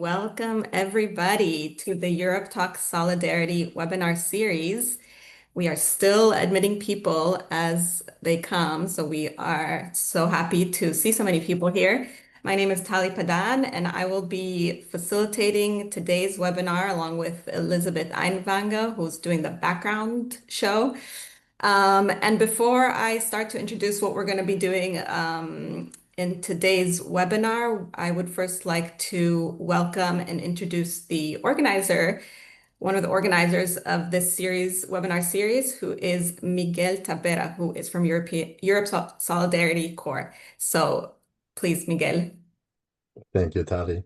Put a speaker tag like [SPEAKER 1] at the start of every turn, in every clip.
[SPEAKER 1] Welcome, everybody, to the Europe Talk Solidarity webinar series. We are still admitting people as they come, so we are so happy to see so many people here. My name is Tali Padan, and I will be facilitating today's webinar along with Elizabeth Einwanger, who's doing the background show. And before I start to introduce what we're going to be doing in today's webinar, I would first like to welcome and introduce the organizer, one of the organizers of this webinar series, who is Miguel Tabera, who is from Europe Solidarity Corps. So please, Miguel.
[SPEAKER 2] Thank you, Tali.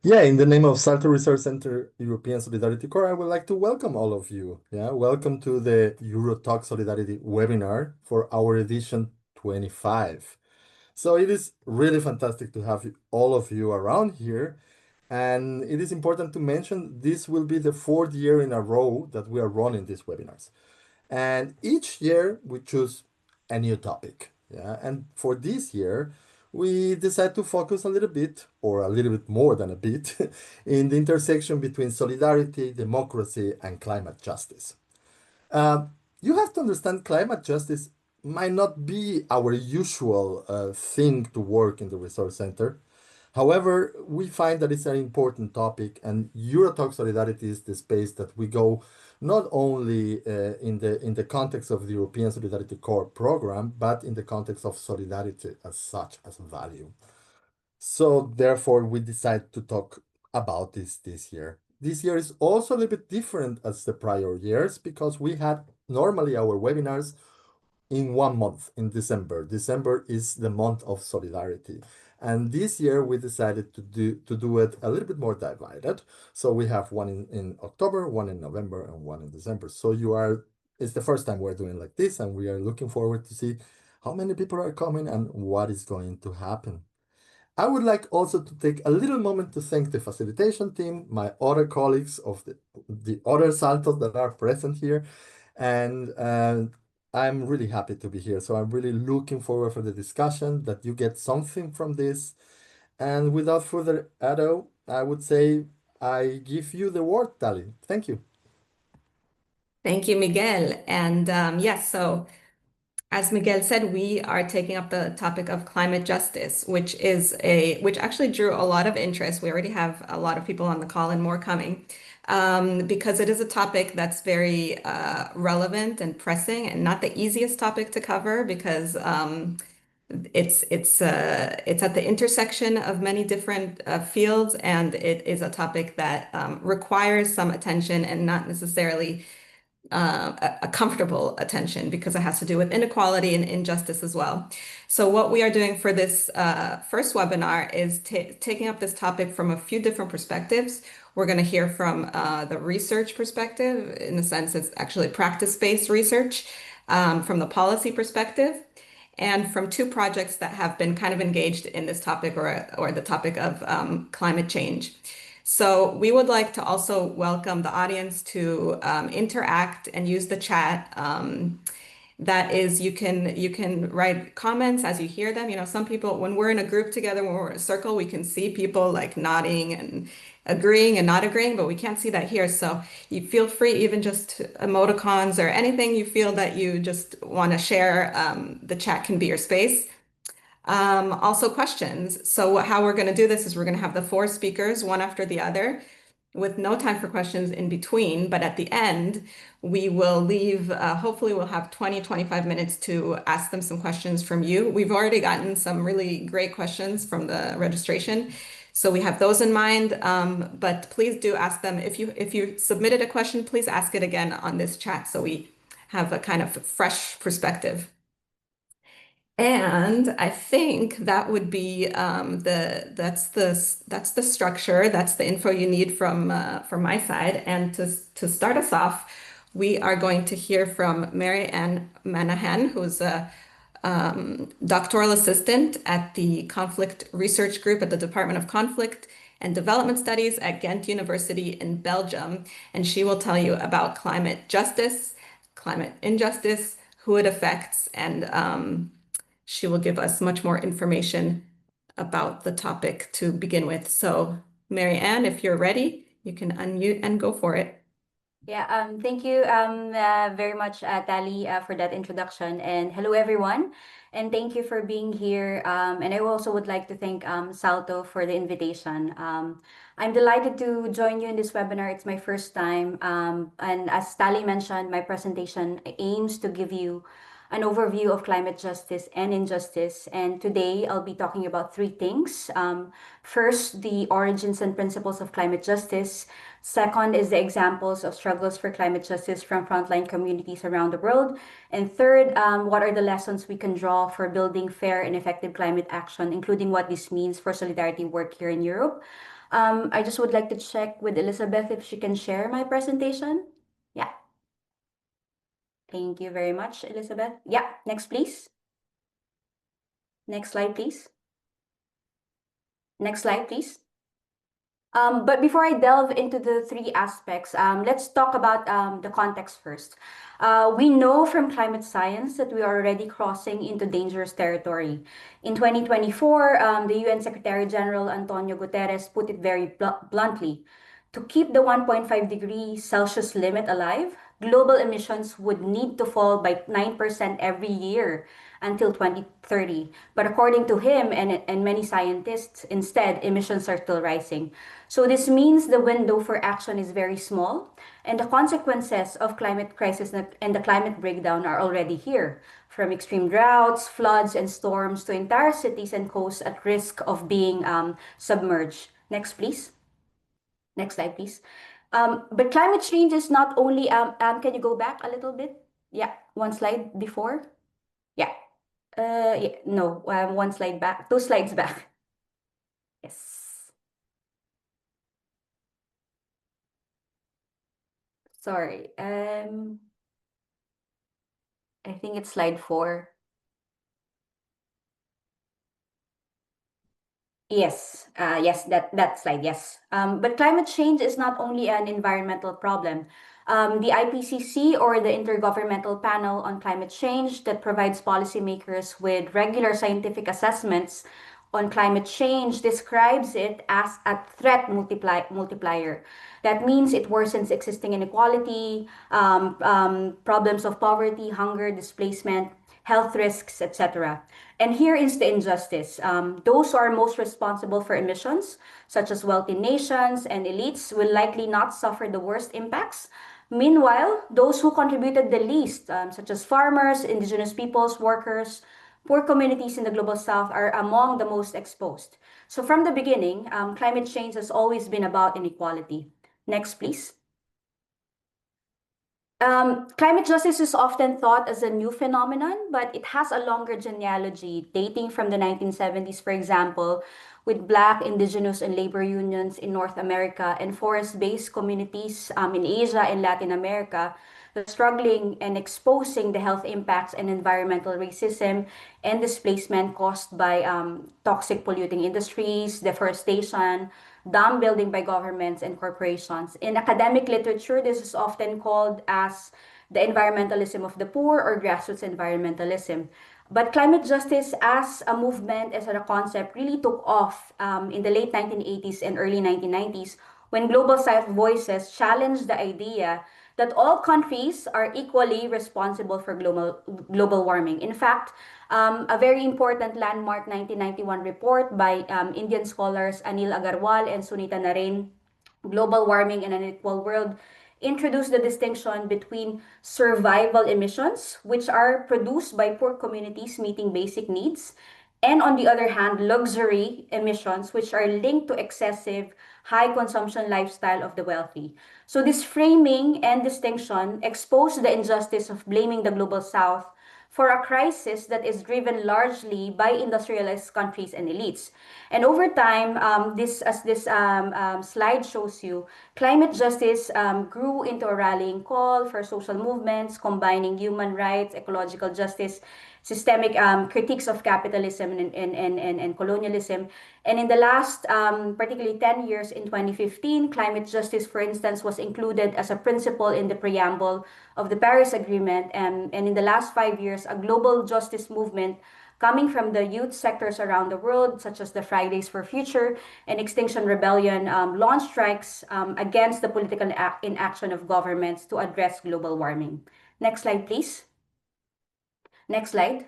[SPEAKER 2] Yeah, in the name of SALTO Research Center European Solidarity Corps, I would like to welcome all of you. Yeah, welcome to the EuroTalk Solidarity webinar for our edition 25. So it is really fantastic to have all of you around here. And it is important to mention this will be the fourth year in a row that we are running these webinars. And each year we choose a new topic. Yeah. And for this year, we decide to focus a little bit, or a little bit more than a bit, in the intersection between solidarity, democracy, and climate justice. Uh, you have to understand climate justice might not be our usual thing to work in the resource center. However, we find that it's an important topic, and Eurotalk Solidarity is the space that we go not only in the context of the European Solidarity Corps program, but in the context of solidarity as such as value. So therefore, we decide to talk about this year. This year is also a little bit different as the prior years because we had normally our webinars in 1 month, in December. December is the month of solidarity. And this year we decided to do it a little bit more divided. So we have one in October, one in November, and one in December. So it's the first time we're doing like this, and we are looking forward to see how many people are coming and what is going to happen. I would like also to take a little moment to thank the facilitation team, my other colleagues of the other Saltos that are present here, and I'm really happy to be here. So I'm really looking forward for the discussion, that you get something from this. And without further ado, I would say I give you the word, Tali. Thank you.
[SPEAKER 1] Thank you, Miguel. And yes, so as Miguel said, we are taking up the topic of climate justice, which actually drew a lot of interest. We already have a lot of people on the call and more coming, because it is a topic that's very relevant and pressing, and not the easiest topic to cover because it's at the intersection of many different fields, and it is a topic that requires some attention and not necessarily a comfortable attention because it has to do with inequality and injustice as well. So what we are doing for this first webinar is taking up this topic from a few different perspectives. We're going to hear from the research perspective, in the sense it's actually practice-based research, from the policy perspective, and from two projects that have been kind of engaged in this topic, or the topic of climate change. So we would like to also welcome the audience to interact and use the chat. That is, you can write comments as you hear them. You know, some people, when we're in a group together, when we're in a circle, we can see people like nodding and agreeing and not agreeing, but we can't see that here. So you feel free, even just emoticons or anything you feel that you just want to share, the chat can be your space. Also questions. So how we're going to do this is we're going to have the four speakers, one after the other, with no time for questions in between. But at the end, we will leave, hopefully we'll have 25 minutes to ask them some questions from you. We've already gotten some really great questions from the registration, so we have those in mind. But please do ask them. If you submitted a question, please ask it again on this chat so we have a kind of fresh perspective. And I think that would be that's the structure, that's the info you need from my side. And to start us off, we are going to hear from Mary Ann Manahan, who's a doctoral assistant at the Conflict Research Group at the Department of Conflict and Development Studies at Ghent University in Belgium. And she will tell you about climate justice, climate injustice, who it affects, and she will give us much more information about the topic to begin with. So, Mary Ann, if you're ready, you can unmute and go for it.
[SPEAKER 3] Yeah, thank you very much, Tali, for that introduction. And hello, everyone. And thank you for being here. And I also would like to thank SALTO for the invitation. I'm delighted to join you in this webinar. It's my first time. And as Tali mentioned, my presentation aims to give you an overview of climate justice and injustice. And today I'll be talking about three things. First, the origins and principles of climate justice. Second is the examples of struggles for climate justice from frontline communities around the world. And third, what are the lessons we can draw for building fair and effective climate action, including what this means for solidarity work here in Europe. I just would like to check with Elizabeth if she can share my presentation. Yeah. Thank you very much, Elizabeth. Yeah, next, please. Next slide, please. Next slide, please. But before I delve into the three aspects, let's talk about the context first. We know from climate science that we are already crossing into dangerous territory. In 2024, the UN Secretary General Antonio Guterres put it very bluntly. To keep the 1.5 degrees Celsius limit alive, global emissions would need to fall by 9% every year until 2030. But according to him and many scientists, instead, emissions are still rising. So this means the window for action is very small, and the consequences of climate crisis and the climate breakdown are already here, from extreme droughts, floods, and storms to entire cities and coasts at risk of being submerged. Next, please. Next slide, please. But climate change is not only, can you go back a little bit? Yeah, one slide before. Yeah. Yeah, no, one slide back, two slides back. Yes. Sorry. I think it's slide 4. Yes, yes, that slide, yes. But climate change is not only an environmental problem. The IPCC, or the Intergovernmental Panel on Climate Change, that provides policymakers with regular scientific assessments on climate change, describes it as a threat multiplier. That means it worsens existing inequality, problems of poverty, hunger, displacement, health risks, etc. And here is the injustice. Those who are most responsible for emissions, such as wealthy nations and elites, will likely not suffer the worst impacts. Meanwhile, those who contributed the least, such as farmers, indigenous peoples, workers, poor communities in the global south, are among the most exposed. So from the beginning, climate change has always been about inequality. Next, please. Climate justice is often thought as a new phenomenon, but it has a longer genealogy dating from the 1970s, for example, with Black, Indigenous, and labor unions in North America and forest-based communities in Asia and Latin America, struggling and exposing the health impacts and environmental racism and displacement caused by toxic polluting industries, deforestation, dam building by governments and corporations. In academic literature, this is often called as the environmentalism of the poor or grassroots environmentalism. But climate justice as a movement, as a concept, really took off in the late 1980s and early 1990s when Global South voices challenged the idea that all countries are equally responsible for global warming. In fact, a very important landmark 1991 report by Indian scholars Anil Agarwal and Sunita Narain, Global Warming in an Unequal World, introduced the distinction between survival emissions, which are produced by poor communities meeting basic needs, and on the other hand, luxury emissions, which are linked to excessive high consumption lifestyle of the wealthy. So this framing and distinction expose the injustice of blaming the global south for a crisis that is driven largely by industrialized countries and elites. And over time, as this slide shows you, climate justice grew into a rallying call for social movements, combining human rights, ecological justice, systemic critiques of capitalism and colonialism. And in the last, particularly 10 years, in 2015, climate justice, for instance, was included as a principle in the preamble of the Paris Agreement. And in the last 5 years, a global justice movement coming from the youth sectors around the world, such as the Fridays for Future and Extinction Rebellion, launched strikes against the political inaction of governments to address global warming. Next slide, please. Next slide.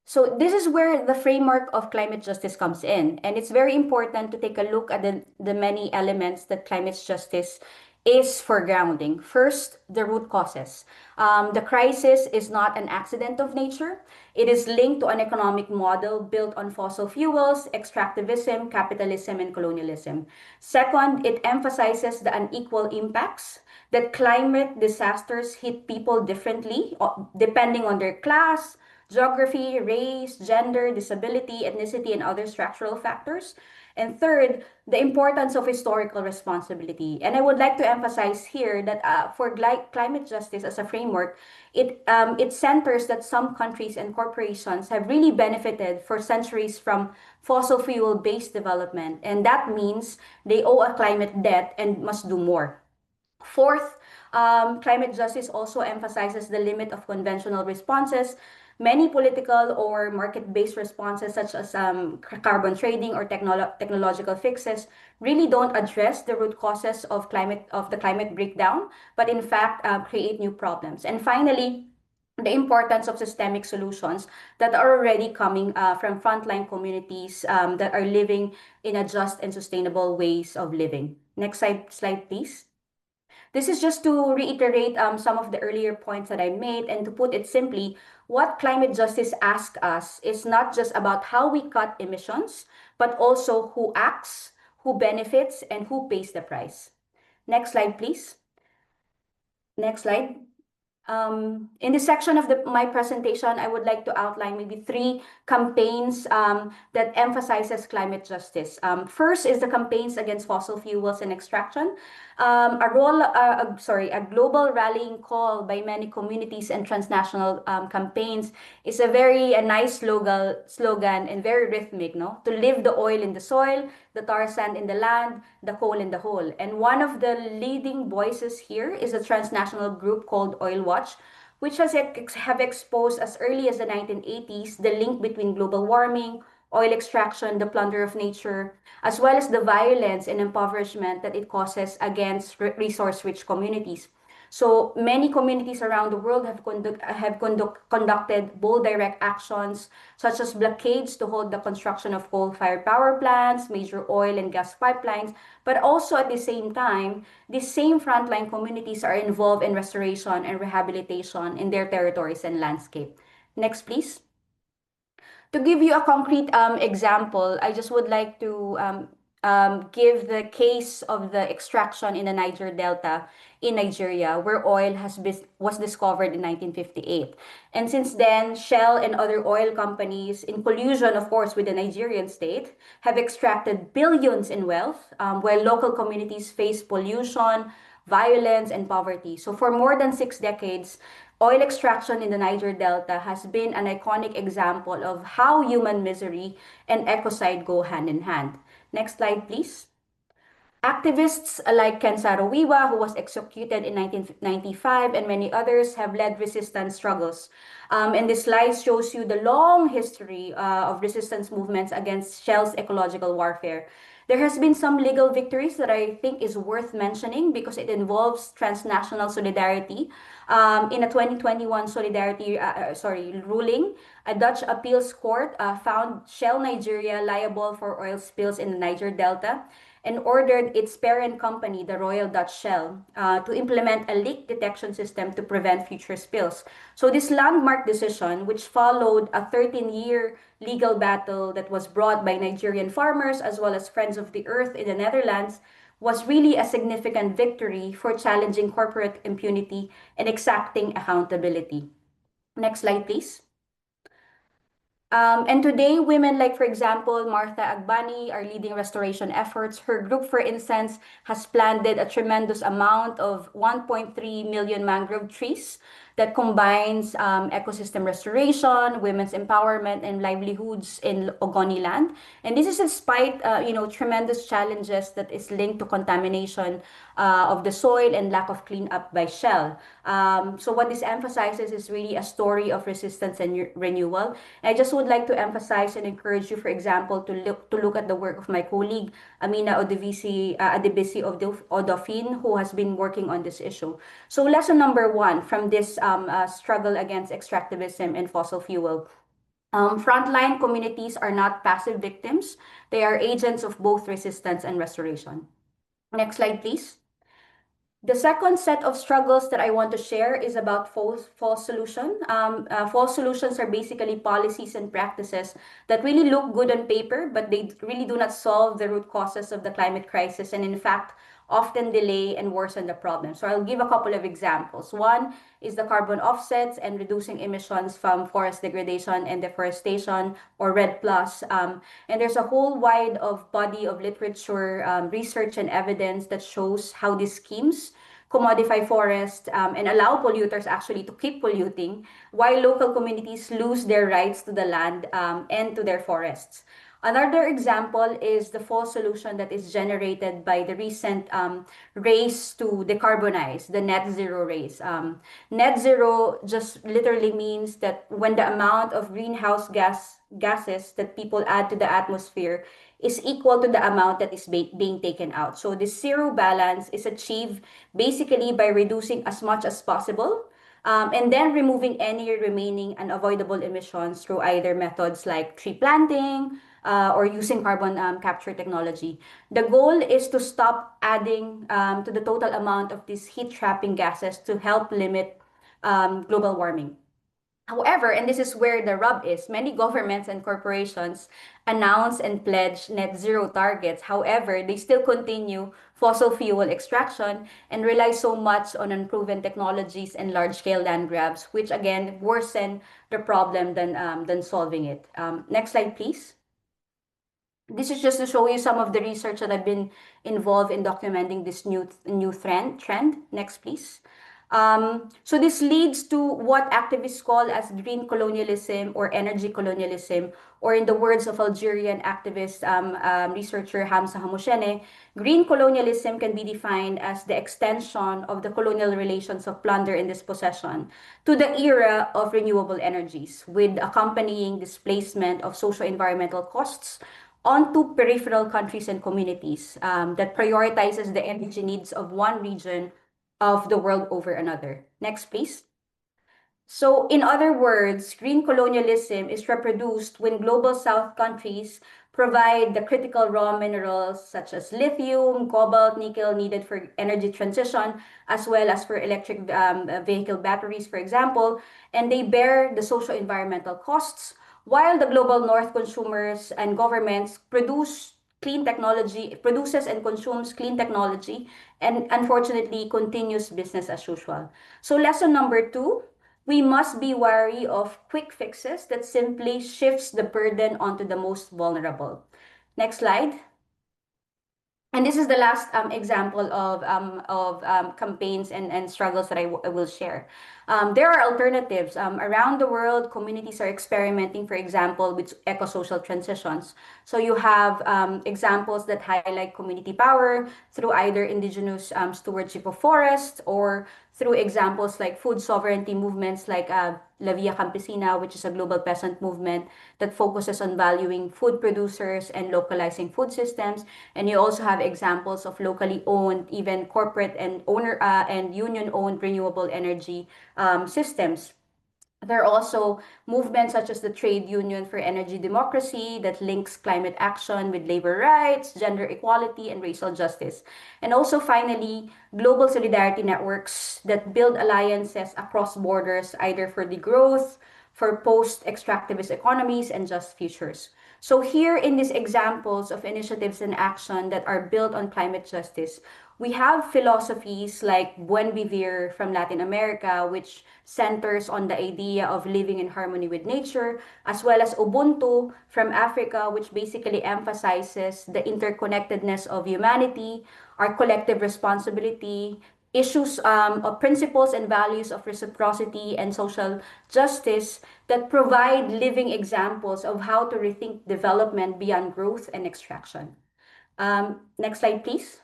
[SPEAKER 3] So this is where the framework of climate justice comes in. And it's very important to take a look at the many elements that climate justice is for grounding. First, the root causes. The crisis is not an accident of nature. It is linked to an economic model built on fossil fuels, extractivism, capitalism, and colonialism. Second, it emphasizes the unequal impacts that climate disasters hit people differently, depending on their class, geography, race, gender, disability, ethnicity, and other structural factors. And third, the importance of historical responsibility. And I would like to emphasize here that for climate justice as a framework, it centers that some countries and corporations have really benefited for centuries from fossil fuel-based development. And that means they owe a climate debt and must do more. Fourth, climate justice also emphasizes the limit of conventional responses. Many political or market-based responses, such as carbon trading or technological fixes, really don't address the root causes of the climate breakdown, but in fact create new problems. And finally, the importance of systemic solutions that are already coming from frontline communities that are living in a just and sustainable ways of living. Next slide, please. This is just to reiterate some of the earlier points that I made, and to put it simply, what climate justice asks us is not just about how we cut emissions, but also who acts, who benefits, and who pays the price. Next slide, please. Next slide. In this section of my presentation, I would like to outline maybe three campaigns that emphasizes climate justice. First is the campaigns against fossil fuels and extraction. A global rallying call by many communities and transnational campaigns is a nice slogan and very rhythmic, no? To leave the oil in the soil, the tar sand in the land, the coal in the hole. And one of the leading voices here is a transnational group called Oil Watch, which have exposed as early as the 1980s the link between global warming, oil extraction, the plunder of nature, as well as the violence and impoverishment that it causes against resource-rich communities. So many communities around the world have conducted bold direct actions, such as blockades to hold the construction of coal-fired power plants, major oil and gas pipelines, but also at the same time, these same frontline communities are involved in restoration and rehabilitation in their territories and landscape. Next, please. To give you a concrete example, I just would like to give the case of the extraction in the Niger Delta in Nigeria, where oil was discovered in 1958. And since then, Shell and other oil companies, in collusion, of course, with the Nigerian state, have extracted billions in wealth, while local communities face pollution, violence, and poverty. So for more than 6 decades, oil extraction in the Niger Delta has been an iconic example of how human misery and ecocide go hand in hand. Next slide, please. Activists like Ken Saro-Wiwa, who was executed in 1995, and many others have led resistance struggles. And this slide shows you the long history of resistance movements against Shell's ecological warfare. There has been some legal victories that I think is worth mentioning because it involves transnational solidarity. In a 2021 ruling, a Dutch appeals court found Shell Nigeria liable for oil spills in the Niger Delta and ordered its parent company, the Royal Dutch Shell, to implement a leak detection system to prevent future spills. So this landmark decision, which followed a 13-year legal battle that was brought by Nigerian farmers as well as Friends of the Earth in the Netherlands, was really a significant victory for challenging corporate impunity and exacting accountability. Next slide, please. And today, women like, for example, Martha Agbani are leading restoration efforts. Her group, for instance, has planted a tremendous amount of 1.3 million mangrove trees that combines ecosystem restoration, women's empowerment, and livelihoods in Ogoni land. And this is despite tremendous challenges that is linked to contamination of the soil and lack of cleanup by Shell. So what this emphasizes is really a story of resistance and renewal. And I just would like to emphasize and encourage you, for example, to look at the work of my colleague Amina Adebisi of Odofin, who has been working on this issue. So lesson number one from this struggle against extractivism and fossil fuel. Frontline communities are not passive victims. They are agents of both resistance and restoration. Next slide, please. The second set of struggles that I want to share is about false solution. False solutions are basically policies and practices that really look good on paper, but they really do not solve the root causes of the climate crisis, and in fact, often delay and worsen the problem. So I'll give a couple of examples. One is the carbon offsets and reducing emissions from forest degradation and deforestation, or REDD+. And there's a whole wide of body of literature, research and evidence that shows how these schemes commodify forests and allow polluters actually to keep polluting, while local communities lose their rights to the land and to their forests. Another example is the false solution that is generated by the recent race to decarbonize, the net zero race. Net zero just literally means that when the amount of greenhouse gases that people add to the atmosphere is equal to the amount that is being taken out. So this zero balance is achieved basically by reducing as much as possible and then removing any remaining unavoidable emissions through either methods like tree planting or using carbon capture technology. The goal is to stop adding to the total amount of these heat trapping gases to help limit global warming. However, and this is where the rub is, many governments and corporations announce and pledge net zero targets. However, they still continue fossil fuel extraction and rely so much on unproven technologies and large-scale land grabs, which again worsen the problem than solving it. Next slide, please. This is just to show you some of the research that I've been involved in documenting this new trend. Next, please. So this leads to what activists call as green colonialism or energy colonialism, or in the words of Algerian activist researcher Hamza Hamouchene, green colonialism can be defined as the extension of the colonial relations of plunder and dispossession to the era of renewable energies, with accompanying displacement of socio-environmental costs onto peripheral countries and communities that prioritizes the energy needs of one region of the world over another. Next, please. So, in other words, green colonialism is reproduced when global south countries provide the critical raw minerals such as lithium, cobalt, nickel needed for energy transition, as well as for electric vehicle batteries, for example, and they bear the social environmental costs, while the global north consumers and governments produces and consumes clean technology, and unfortunately continues business as usual. So lesson number two, we must be wary of quick fixes that simply shifts the burden onto the most vulnerable. Next slide. And this is the last example of campaigns and struggles that I will share. There are alternatives. Around the world, communities are experimenting, for example, with eco-social transitions. So you have examples that highlight community power through either indigenous stewardship of forests, or through examples like food sovereignty movements like La Via Campesina, which is a global peasant movement that focuses on valuing food producers and localizing food systems. And you also have examples of locally owned, even corporate and owner and union-owned renewable energy systems. There are also movements such as the Trade Union for Energy Democracy that links climate action with labor rights, gender equality, and racial justice. And also, finally, global solidarity networks that build alliances across borders, either for the growth, for post-extractivist economies, and just futures. So here in these examples of initiatives and action that are built on climate justice, we have philosophies like Buen Vivir from Latin America, which centers on the idea of living in harmony with nature, as well as Ubuntu from Africa, which basically emphasizes the interconnectedness of humanity, our collective responsibility, issues of principles and values of reciprocity and social justice that provide living examples of how to rethink development beyond growth and extraction. Next slide, please.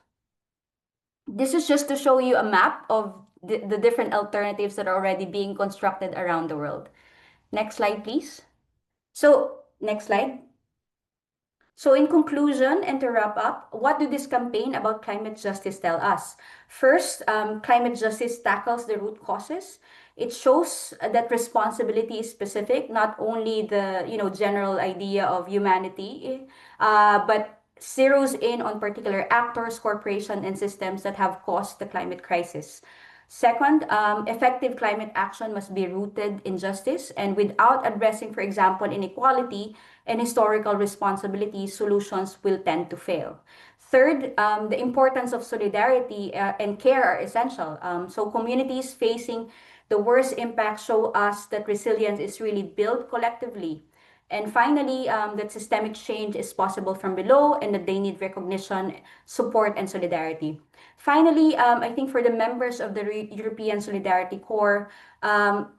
[SPEAKER 3] This is just to show you a map of the different alternatives that are already being constructed around the world. Next slide, please. So, next slide. So in conclusion, and to wrap up, what do this campaign about climate justice tell us? First, climate justice tackles the root causes. It shows that responsibility is specific, not only the general idea of humanity, but zeroes in on particular actors, corporations, and systems that have caused the climate crisis. Second, effective climate action must be rooted in justice, and without addressing, for example, inequality and historical responsibility, solutions will tend to fail. Third, the importance of solidarity and care are essential. So communities facing the worst impact show us that resilience is really built collectively. And finally, that systemic change is possible from below and that they need recognition, support, and solidarity. Finally, I think for the members of the European Solidarity Corps,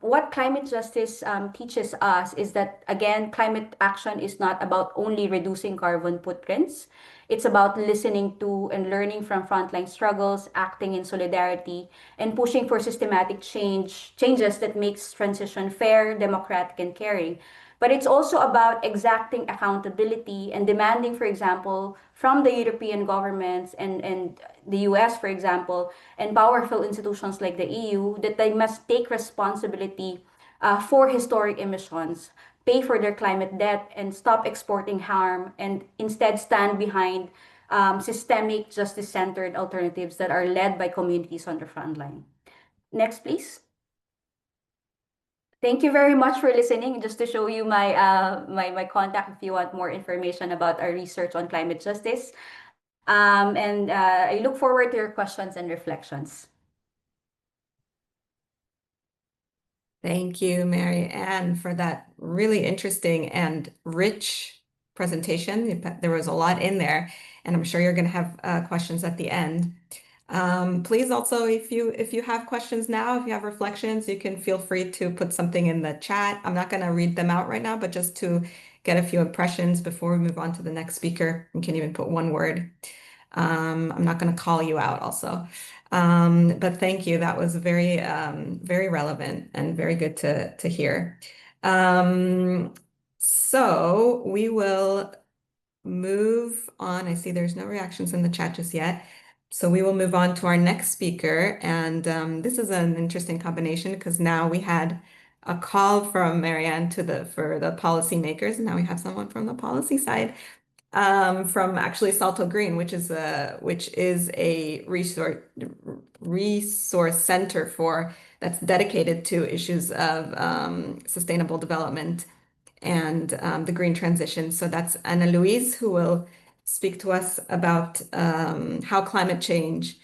[SPEAKER 3] what climate justice teaches us is that, again, climate action is not about only reducing carbon footprints. It's about listening to and learning from frontline struggles, acting in solidarity, and pushing for systematic changes that makes transition fair, democratic, and caring. But it's also about exacting accountability and demanding, for example, from the European governments and the US, for example, and powerful institutions like the EU, that they must take responsibility for historic emissions, pay for their climate debt, and stop exporting harm, and instead stand behind systemic, justice-centered alternatives that are led by communities on the front line. Next, please. Thank you very much for listening. Just to show you my contact if you want more information about our research on climate justice. And I look forward to your questions and reflections.
[SPEAKER 1] Thank you, Mary Ann, for that really interesting and rich presentation. There was a lot in there, and I'm sure you're going to have questions at the end. Please also, if you have questions now, if you have reflections, you can feel free to put something in the chat. I'm not going to read them out right now, but just to get a few impressions before we move on to the next speaker. You can even put one word. I'm not going to call you out also. But thank you. That was very, very relevant and very good to hear. So we will move on. I see there's no reactions in the chat just yet. So we will move on to our next speaker. And this is an interesting combination because now we had a call from Marianne for the policymakers, and now we have someone from the policy side. From actually SALTO Green, which is a resource center that's dedicated to issues of sustainable development and the green transition. So that's Ana Luis, who will speak to us about how climate change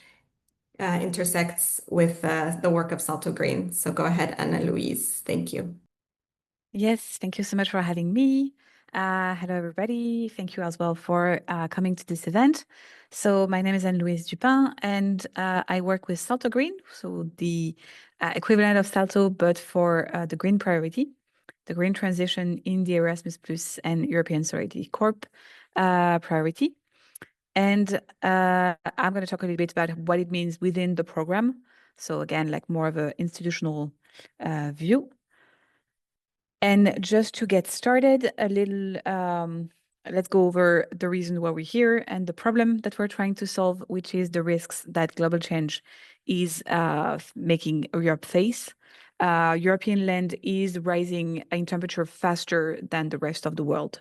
[SPEAKER 1] intersects with the work of SALTO Green. So go ahead, Ana Luis. Thank you.
[SPEAKER 4] Yes, thank you so much for having me. Hello, everybody. Thank you as well for coming to this event. So my name is Anne-Louise Dupin, and I work with SALTO Green, so the equivalent of SALTO, but for the green priority, the green transition in the Erasmus Plus and European Solidarity Corps priority. And I'm going to talk a little bit about what it means within the program. So again, like more of an institutional view. And just to get started, a little, let's go over the reason why we're here and the problem that we're trying to solve, which is the risks that global change is making Europe face. European land is rising in temperature faster than the rest of the world.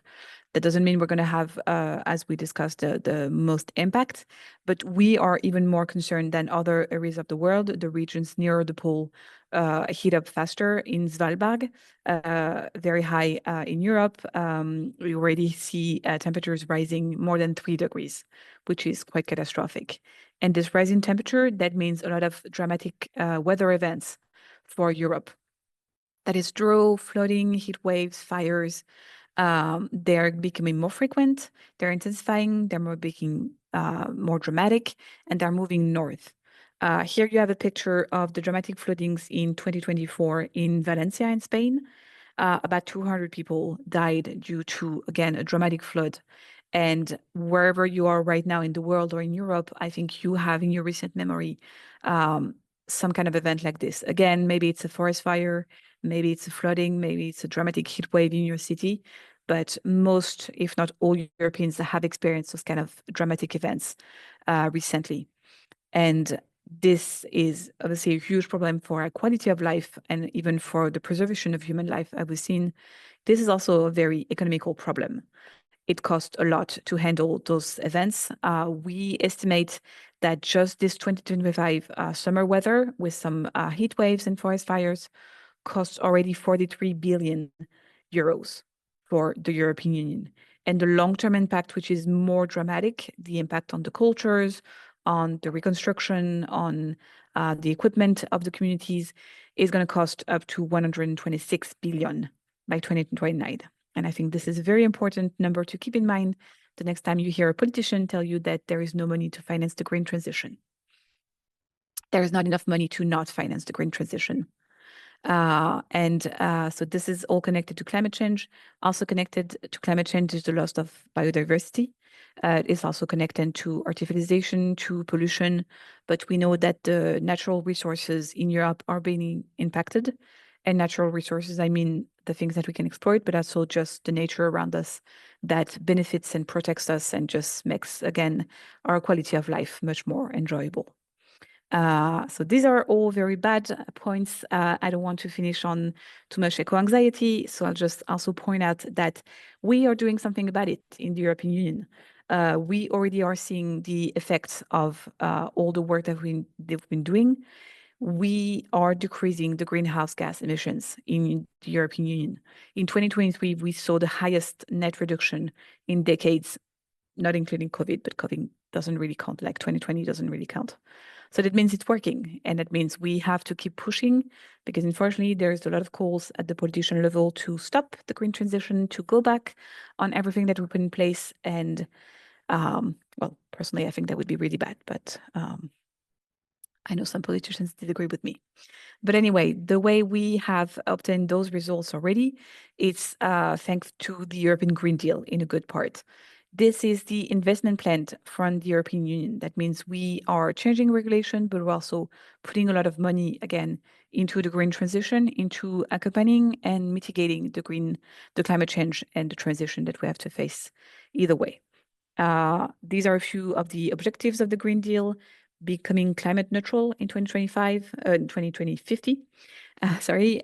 [SPEAKER 4] That doesn't mean we're going to have, as we discussed, the most impact, but we are even more concerned than other areas of the world. The regions near the pole heat up faster. In Svalbard, very high in Europe, we already see temperatures rising more than 3 degrees, which is quite catastrophic. And this rise in temperature, that means a lot of dramatic weather events for Europe. That is drought, flooding, heat waves, fires. They're becoming more frequent, they're intensifying, they're becoming more dramatic, and they're moving north. Here you have a picture of the dramatic floodings in 2024 in Valencia in Spain. About 200 people died due to, again, a dramatic flood. And wherever you are right now in the world or in Europe, I think you have in your recent memory some kind of event like this. Again, maybe it's a forest fire, maybe it's a flooding, maybe it's a dramatic heat wave in your city. But most, if not all, Europeans have experienced those kind of dramatic events recently. And this is obviously a huge problem for our quality of life and even for the preservation of human life, as we've seen. This is also a very economical problem. It costs a lot to handle those events. We estimate that just this 2025 summer weather with some heat waves and forest fires costs already 43 billion euros for the European Union. And the long-term impact, which is more dramatic, the impact on the cultures, on the reconstruction, on the equipment of the communities, is going to cost up to 126 billion by 2029. And I think this is a very important number to keep in mind the next time you hear a politician tell you that there is no money to finance the green transition. There is not enough money to not finance the green transition. So this is all connected to climate change. Also connected to climate change is the loss of biodiversity. It's also connected to artificialization, to pollution. But we know that the natural resources in Europe are being impacted. And natural resources, I mean the things that we can exploit, but also just the nature around us that benefits and protects us and just makes, again, our quality of life much more enjoyable. So these are all very bad points. I don't want to finish on too much eco-anxiety, so I'll just also point out that we are doing something about it in the European Union. We already are seeing the effects of all the work that we've been doing. We are decreasing the greenhouse gas emissions in the European Union. In 2023, we saw the highest net reduction in decades, not including COVID, but COVID doesn't really count, like 2020 doesn't really count. So that means it's working, and that means we have to keep pushing, because unfortunately there's a lot of calls at the politician level to stop the green transition, to go back on everything that we put in place. And well, personally, I think that would be really bad, but I know some politicians disagree with me. But anyway, the way we have obtained those results already, it's thanks to the European Green Deal in a good part. This is the investment plan from the European Union. That means we are changing regulation, but we're also putting a lot of money, again, into the green transition, into accompanying and mitigating the climate change and the transition that we have to face either way. These are a few of the objectives of the Green Deal: becoming climate neutral in 2050. Sorry.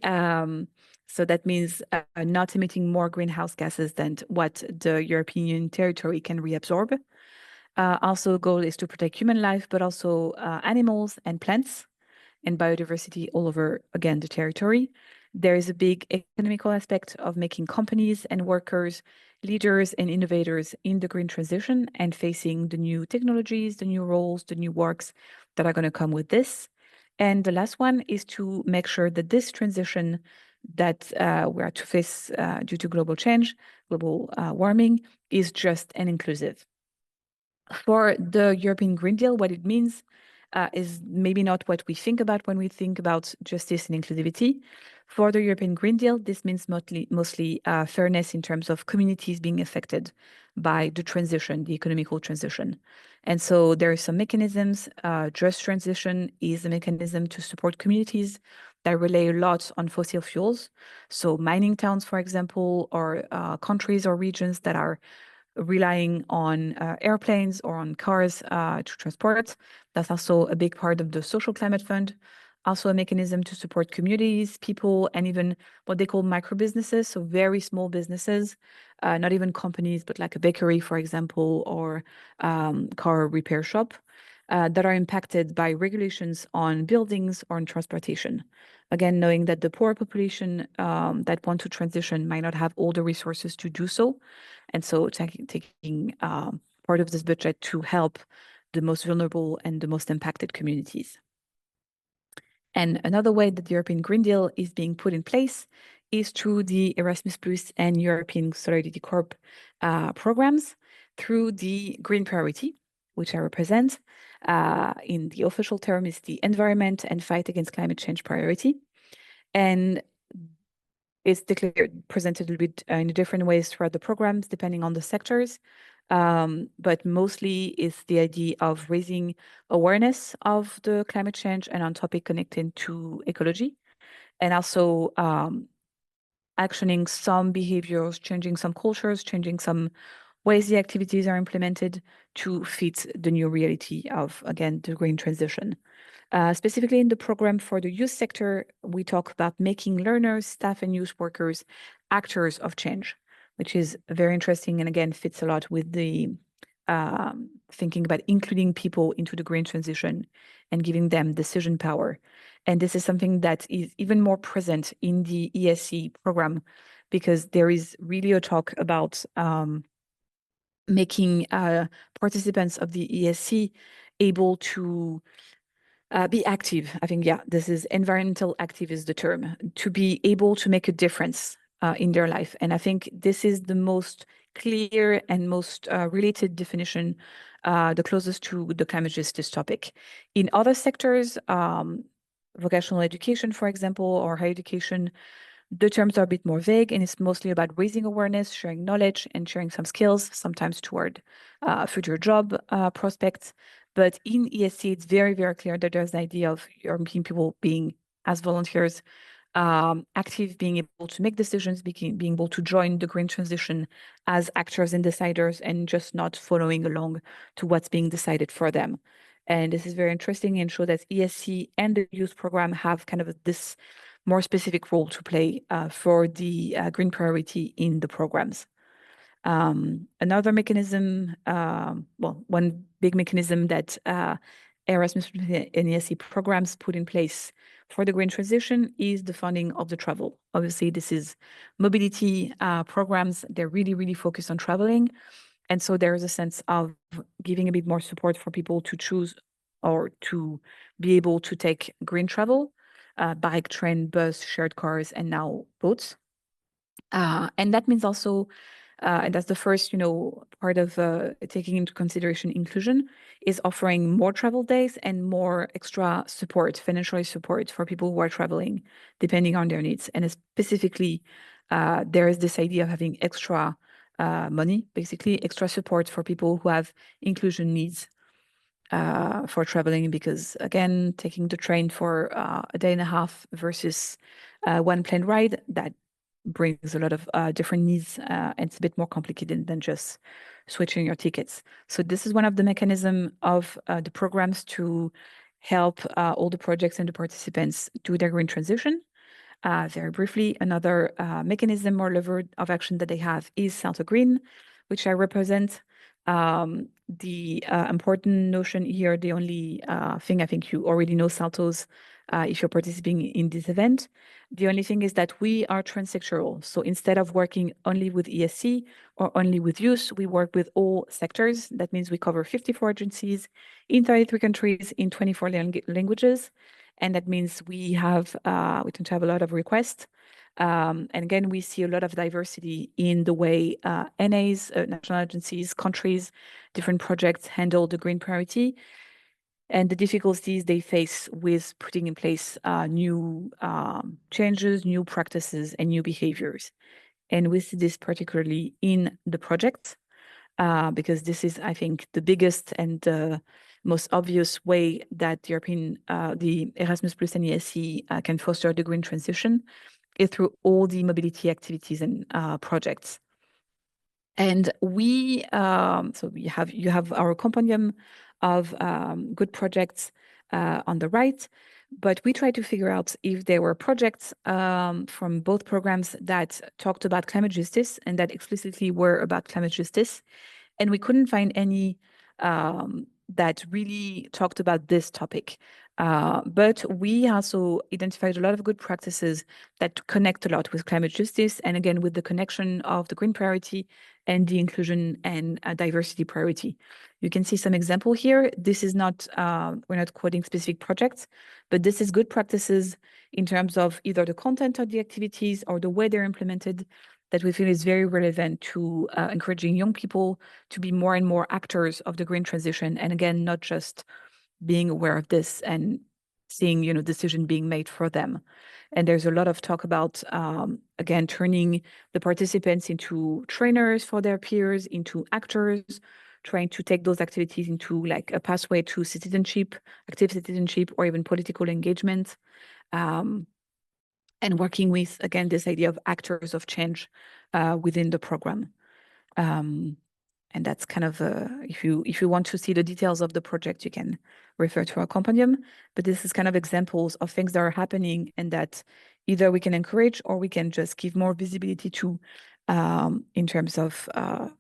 [SPEAKER 4] So that means not emitting more greenhouse gases than what the European Union territory can reabsorb. Also, the goal is to protect human life, but also animals and plants and biodiversity all over, again, the territory. There is a big economical aspect of making companies and workers leaders and innovators in the green transition and facing the new technologies, the new roles, the new works that are going to come with this. And the last one is to make sure that this transition that we are to face due to global change, global warming, is just and inclusive. For the European Green Deal, what it means is maybe not what we think about when we think about justice and inclusivity. For the European Green Deal, this means mostly fairness in terms of communities being affected by the transition, the economical transition. And so there are some mechanisms. Just transition is a mechanism to support communities that rely a lot on fossil fuels. So mining towns, for example, or countries or regions that are relying on airplanes or on cars to transport. That's also a big part of the Social Climate Fund. Also a mechanism to support communities, people, and even what they call micro businesses, so very small businesses, not even companies, but like a bakery, for example, or car repair shop, that are impacted by regulations on buildings or on transportation. Again, knowing that the poor population that want to transition might not have all the resources to do so. And so taking part of this budget to help the most vulnerable and the most impacted communities. And another way that the European Green Deal is being put in place is through the Erasmus and European Solidarity Corps programs, through the Green Priority, which I represent. In the official term is the environment and fight against climate change priority. And it's presented a little bit in different ways throughout the programs, depending on the sectors. But mostly it's the idea of raising awareness of the climate change and on topic connected to ecology, and also actioning some behaviors, changing some cultures, changing some ways the activities are implemented to fit the new reality of, again, the green transition. Specifically in the program for the youth sector, we talk about making learners, staff, and youth workers actors of change, which is very interesting and again fits a lot with the thinking about including people into the green transition and giving them decision power. And this is something that is even more present in the ESC program, because there is really a talk about making participants of the ESC able to be active. I think, yeah, this is environmental active is the term, to be able to make a difference in their life. And I think this is the most clear and most related definition, the closest to the climate justice topic. In other sectors, vocational education, for example, or higher education, the terms are a bit more vague, and it's mostly about raising awareness, sharing knowledge, and sharing some skills, sometimes toward future job prospects. But in ESC, it's very, very clear that there's an idea of European people being, as volunteers, active, being able to make decisions, being able to join the green transition as actors and deciders, and just not following along to what's being decided for them. And this is very interesting and show that ESC and the youth program have kind of this more specific role to play for the green priority in the programs. Another mechanism, one big mechanism that Erasmus and ESC programs put in place for the green transition is the funding of the travel. Obviously, this is mobility programs. They're really, really focused on traveling. And so there is a sense of giving a bit more support for people to choose or to be able to take green travel, bike, train, bus, shared cars, and now boats. And that means also, and that's the first, part of taking into consideration inclusion, is offering more travel days and more extra support, financial support for people who are traveling, depending on their needs. And specifically, there is this idea of having extra money, basically extra support for people who have inclusion needs for traveling, because again, taking the train for a day and a half versus one plane ride, that brings a lot of different needs, and it's a bit more complicated than just switching your tickets. So this is one of the mechanisms of the programs to help all the projects and the participants do their green transition. Very briefly, another mechanism or lever of action that they have is SALTO Green, which I represent. The important notion here, the only thing, I think you already know SALTOs if you're participating in this event. The only thing is that we are transsectoral. So instead of working only with ESC or only with youth, we work with all sectors. That means we cover 54 agencies in 33 countries in 24 languages. And that means we tend to have a lot of requests. And again, we see a lot of diversity in the way NAs, national agencies, countries, different projects handle the green priority, and the difficulties they face with putting in place new changes, new practices, and new behaviors. And we see this particularly in the projects, because this is, I think, the biggest and most obvious way that the Erasmus Plus and ESC can foster the green transition is through all the mobility activities and projects. And you have our compendium of good projects on the right, but we try to figure out if there were projects from both programs that talked about climate justice and that explicitly were about climate justice. And we couldn't find any that really talked about this topic. But we also identified a lot of good practices that connect a lot with climate justice, and again, with the connection of the green priority and the inclusion and diversity priority. You can see some example here. This is not, we're not quoting specific projects, but this is good practices in terms of either the content of the activities or the way they're implemented, that we feel is very relevant to encouraging young people to be more and more actors of the green transition. And again, not just being aware of this and seeing, decision being made for them. And there's a lot of talk about, again, turning the participants into trainers for their peers, into actors, trying to take those activities into like a pathway to citizenship, active citizenship, or even political engagement. And working with, again, this idea of actors of change within the program. And that's kind of, if you want to see the details of the project, you can refer to our compendium. But this is kind of examples of things that are happening and that either we can encourage or we can just give more visibility to in terms of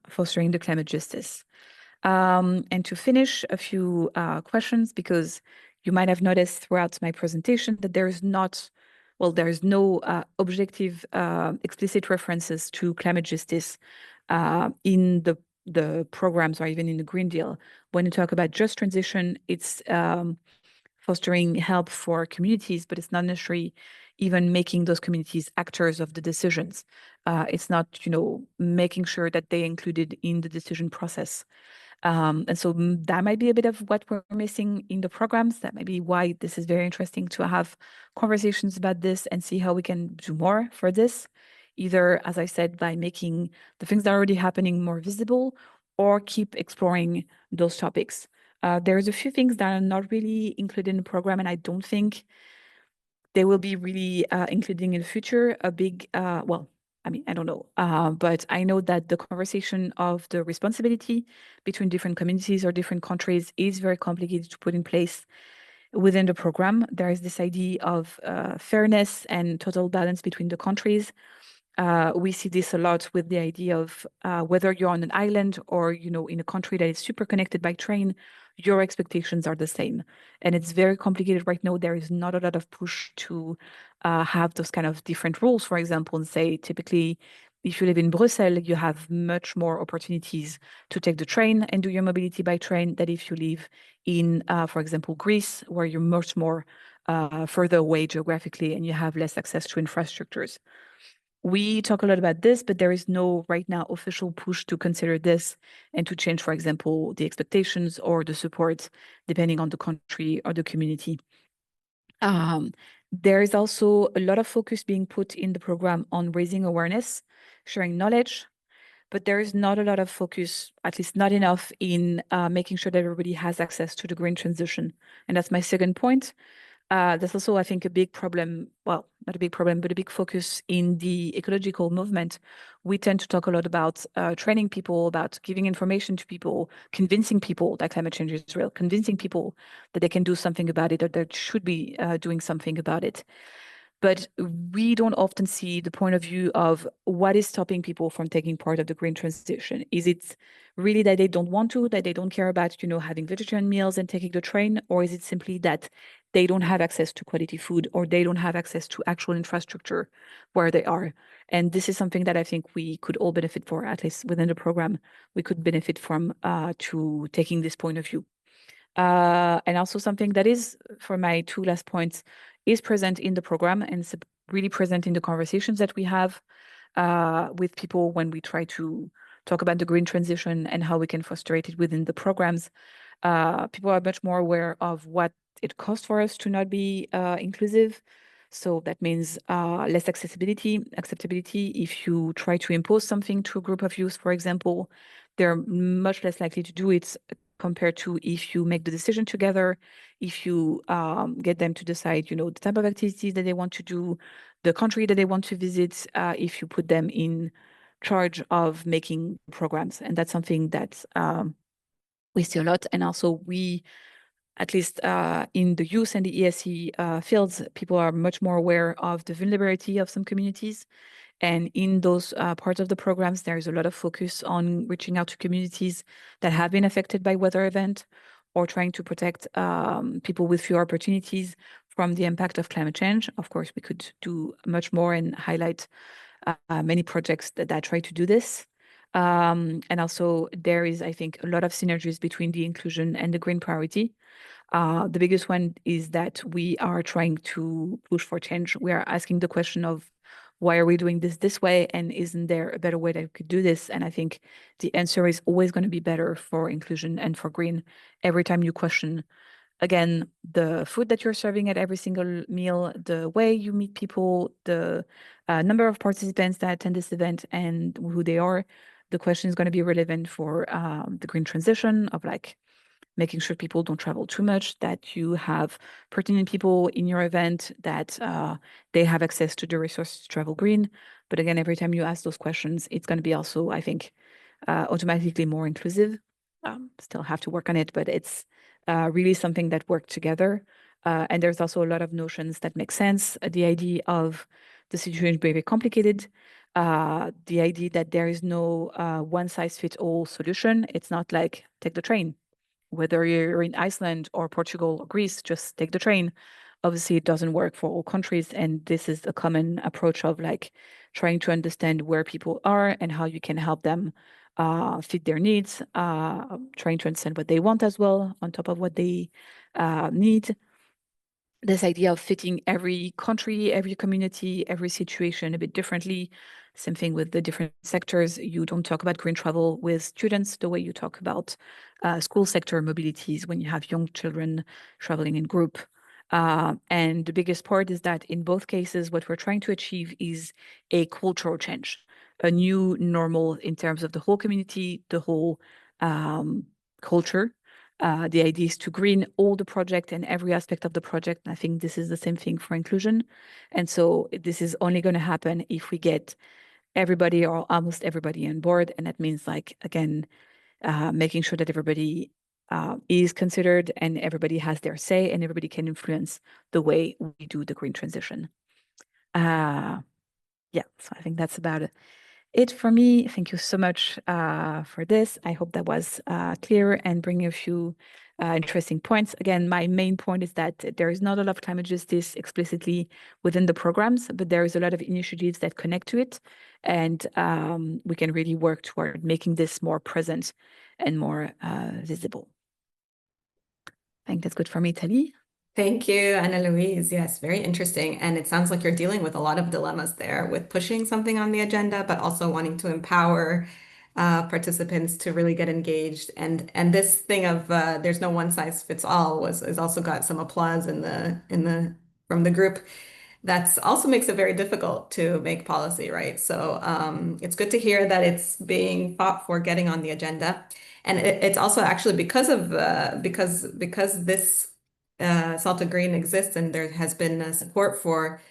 [SPEAKER 4] fostering the climate justice. And to finish, a few questions, because you might have noticed throughout my presentation that there is no objective explicit references to climate justice in the programs or even in the Green Deal. When you talk about just transition, it's fostering help for communities, but it's not necessarily even making those communities actors of the decisions. It's not, making sure that they included in the decision process. And so that might be a bit of what we're missing in the programs. That might be why this is very interesting to have conversations about this and see how we can do more for this, either, as I said, by making the things that are already happening more visible or keep exploring those topics. There's a few things that are not really included in the program, and I don't think they will be really including in the future. A big, I don't know, but I know that the conversation of the responsibility between different communities or different countries is very complicated to put in place within the program. There is this idea of fairness and total balance between the countries. We see this a lot with the idea of whether you're on an island or, in a country that is super connected by train, your expectations are the same. And it's very complicated right now. There is not a lot of push to have those kind of different rules, for example, and say, typically, if you live in Brussels, you have much more opportunities to take the train and do your mobility by train than if you live in, for example, Greece, where you're much more further away geographically and you have less access to infrastructures. We talk a lot about this, but there is no right now official push to consider this and to change, for example, the expectations or the support, depending on the country or the community. There is also a lot of focus being put in the program on raising awareness, sharing knowledge, but there is not a lot of focus, at least not enough, in making sure that everybody has access to the green transition. And that's my second point. That's also, I think, a big problem. Well, not a big problem, but a big focus in the ecological movement. We tend to talk a lot about training people, about giving information to people, convincing people that climate change is real, convincing people that they can do something about it or that should be doing something about it. But we don't often see the point of view of what is stopping people from taking part of the green transition. Is it really that they don't want to, that they don't care about, having vegetarian meals and taking the train? Or is it simply that they don't have access to quality food or they don't have access to actual infrastructure where they are? And this is something that I think we could all benefit for, at least within the program, we could benefit from to taking this point of view. And also something that is, for my two last points, is present in the program and is really present in the conversations that we have with people when we try to talk about the green transition and how we can foster it within the programs. People are much more aware of what it costs for us to not be inclusive. So that means less acceptability. If you try to impose something to a group of youth, for example, they're much less likely to do it compared to if you make the decision together, if you get them to decide, the type of activities that they want to do, the country that they want to visit, if you put them in charge of making programs. And that's something that we see a lot. And also we, at least in the youth and the ESC fields, people are much more aware of the vulnerability of some communities. And in those parts of the programs, there is a lot of focus on reaching out to communities that have been affected by weather event or trying to protect people with fewer opportunities from the impact of climate change. Of course, we could do much more and highlight many projects that try to do this. And also there is, I think, a lot of synergies between the inclusion and the green priority. The biggest one is that we are trying to push for change. We are asking the question of why are we doing this way? And isn't there a better way that we could do this? And I think the answer is always going to be better for inclusion and for green every time you question, again, the food that you're serving at every single meal, the way you meet people, the number of participants that attend this event and who they are. The question is going to be relevant for the green transition of like making sure people don't travel too much, that you have pertinent people in your event, that they have access to the resources to travel green. But again, every time you ask those questions, it's going to be also, I think, automatically more inclusive. Still have to work on it, but it's really something that work together. And there's also a lot of notions that make sense. The idea of the situation being very complicated, the idea that there is no one-size-fits-all solution. It's not like take the train. Whether you're in Iceland or Portugal or Greece, just take the train. Obviously, it doesn't work for all countries. And this is a common approach of like trying to understand where people are and how you can help them fit their needs, trying to understand what they want as well on top of what they need. This idea of fitting every country, every community, every situation a bit differently. Same thing with the different sectors. You don't talk about green travel with students the way you talk about school sector mobilities when you have young children traveling in group. And the biggest part is that in both cases, what we're trying to achieve is a cultural change, a new normal in terms of the whole community, the whole culture. The idea is to green all the project and every aspect of the project. And I think this is the same thing for inclusion. And so this is only going to happen if we get everybody or almost everybody on board. And that means like, again, making sure that everybody is considered and everybody has their say and everybody can influence the way we do the green transition. Yeah, so I think that's about it for me. Thank you so much for this. I hope that was clear and bring a few interesting points. Again, my main point is that there is not a lot of climate justice explicitly within the programs, but there is a lot of initiatives that connect to it. And we can really work toward making this more present and more visible. I think that's good for me, Tali.
[SPEAKER 1] Thank you, Ana Louise. Yes, very interesting. And it sounds like you're dealing with a lot of dilemmas there with pushing something on the agenda, but also wanting to empower participants to really get engaged. And this thing of there's no one size fits all is also got some applause from the group. That's also makes it very difficult to make policy, right? So it's good to hear that it's being fought for getting on the agenda. And it's also actually because of because this SALTO Green exists and there has been support for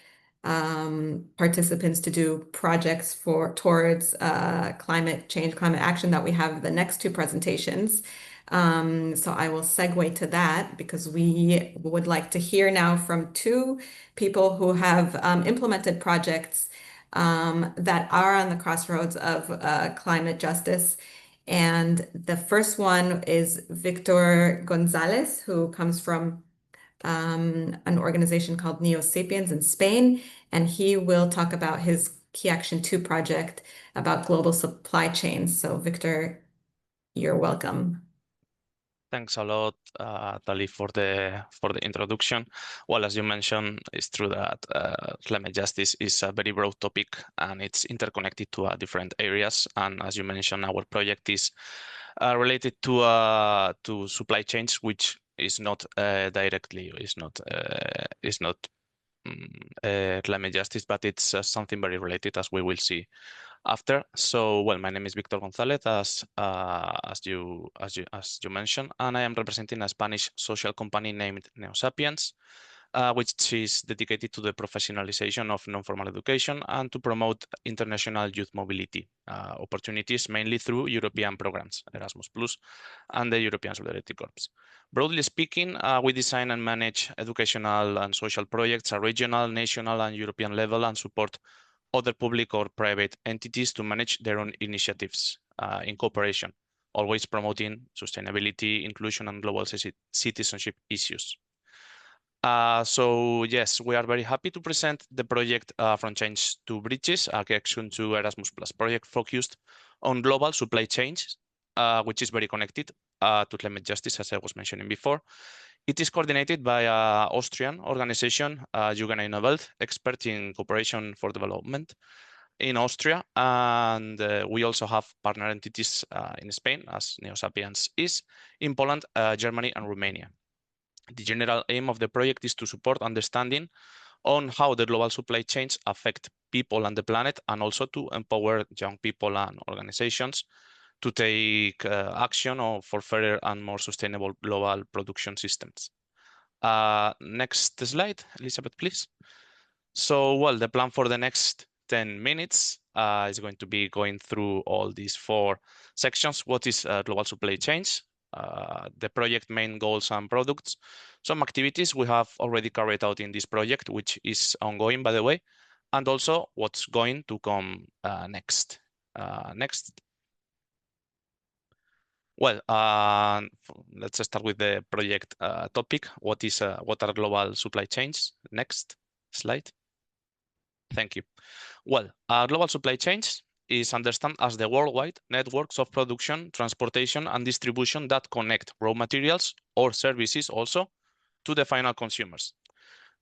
[SPEAKER 1] participants to do projects towards climate change, climate action that we have the next two presentations. So I will segue to that because we would like to hear now from two people who have implemented projects that are on the crossroads of climate justice. And the first one is Victor Gonzalez, who comes from an organization called Neo Sapiens in Spain, and he will talk about his Key Action 2 project about global supply chains. So Victor, you're welcome.
[SPEAKER 5] Thanks a lot, Tali, for the introduction. Well, as you mentioned, it's true that climate justice is a very broad topic and it's interconnected to different areas. And as you mentioned, our project is related to supply chains, which is not directly climate justice, but it's something very related, as we will see after. So, well, my name is Victor Gonzalez, as you mentioned, and I am representing a Spanish social company named Neo Sapiens, which is dedicated to the professionalization of non-formal education and to promote international youth mobility opportunities, mainly through European programs, Erasmus Plus, and the European Solidarity Corps. Broadly speaking, we design and manage educational and social projects at regional, national, and European level and support other public or private entities to manage their own initiatives in cooperation, always promoting sustainability, inclusion, and global citizenship issues. So yes, we are very happy to present the project From Change to Bridges, a Action to Erasmus Plus project focused on global supply chains, which is very connected to climate justice, as I was mentioning before. It is coordinated by an Austrian organization, Jugendliche Nobel, expert in cooperation for development in Austria. And we also have partner entities in Spain, as Neosapiens is, in Poland, Germany, and Romania. The general aim of the project is to support understanding on how the global supply chains affect people and the planet, and also to empower young people and organizations to take action for fairer and more sustainable global production systems. Next slide, Elizabeth, please. So, well, the plan for the next 10 minutes is going to be going through all these 4 sections. What is global supply chains? The project main goals and products. Some activities we have already carried out in this project, which is ongoing, by the way, and also what's going to come next. Next. Well, let's start with the project topic. What are global supply chains? Next slide. Thank you. Well, global supply chains is understood as the worldwide networks of production, transportation, and distribution that connect raw materials or services also to the final consumers.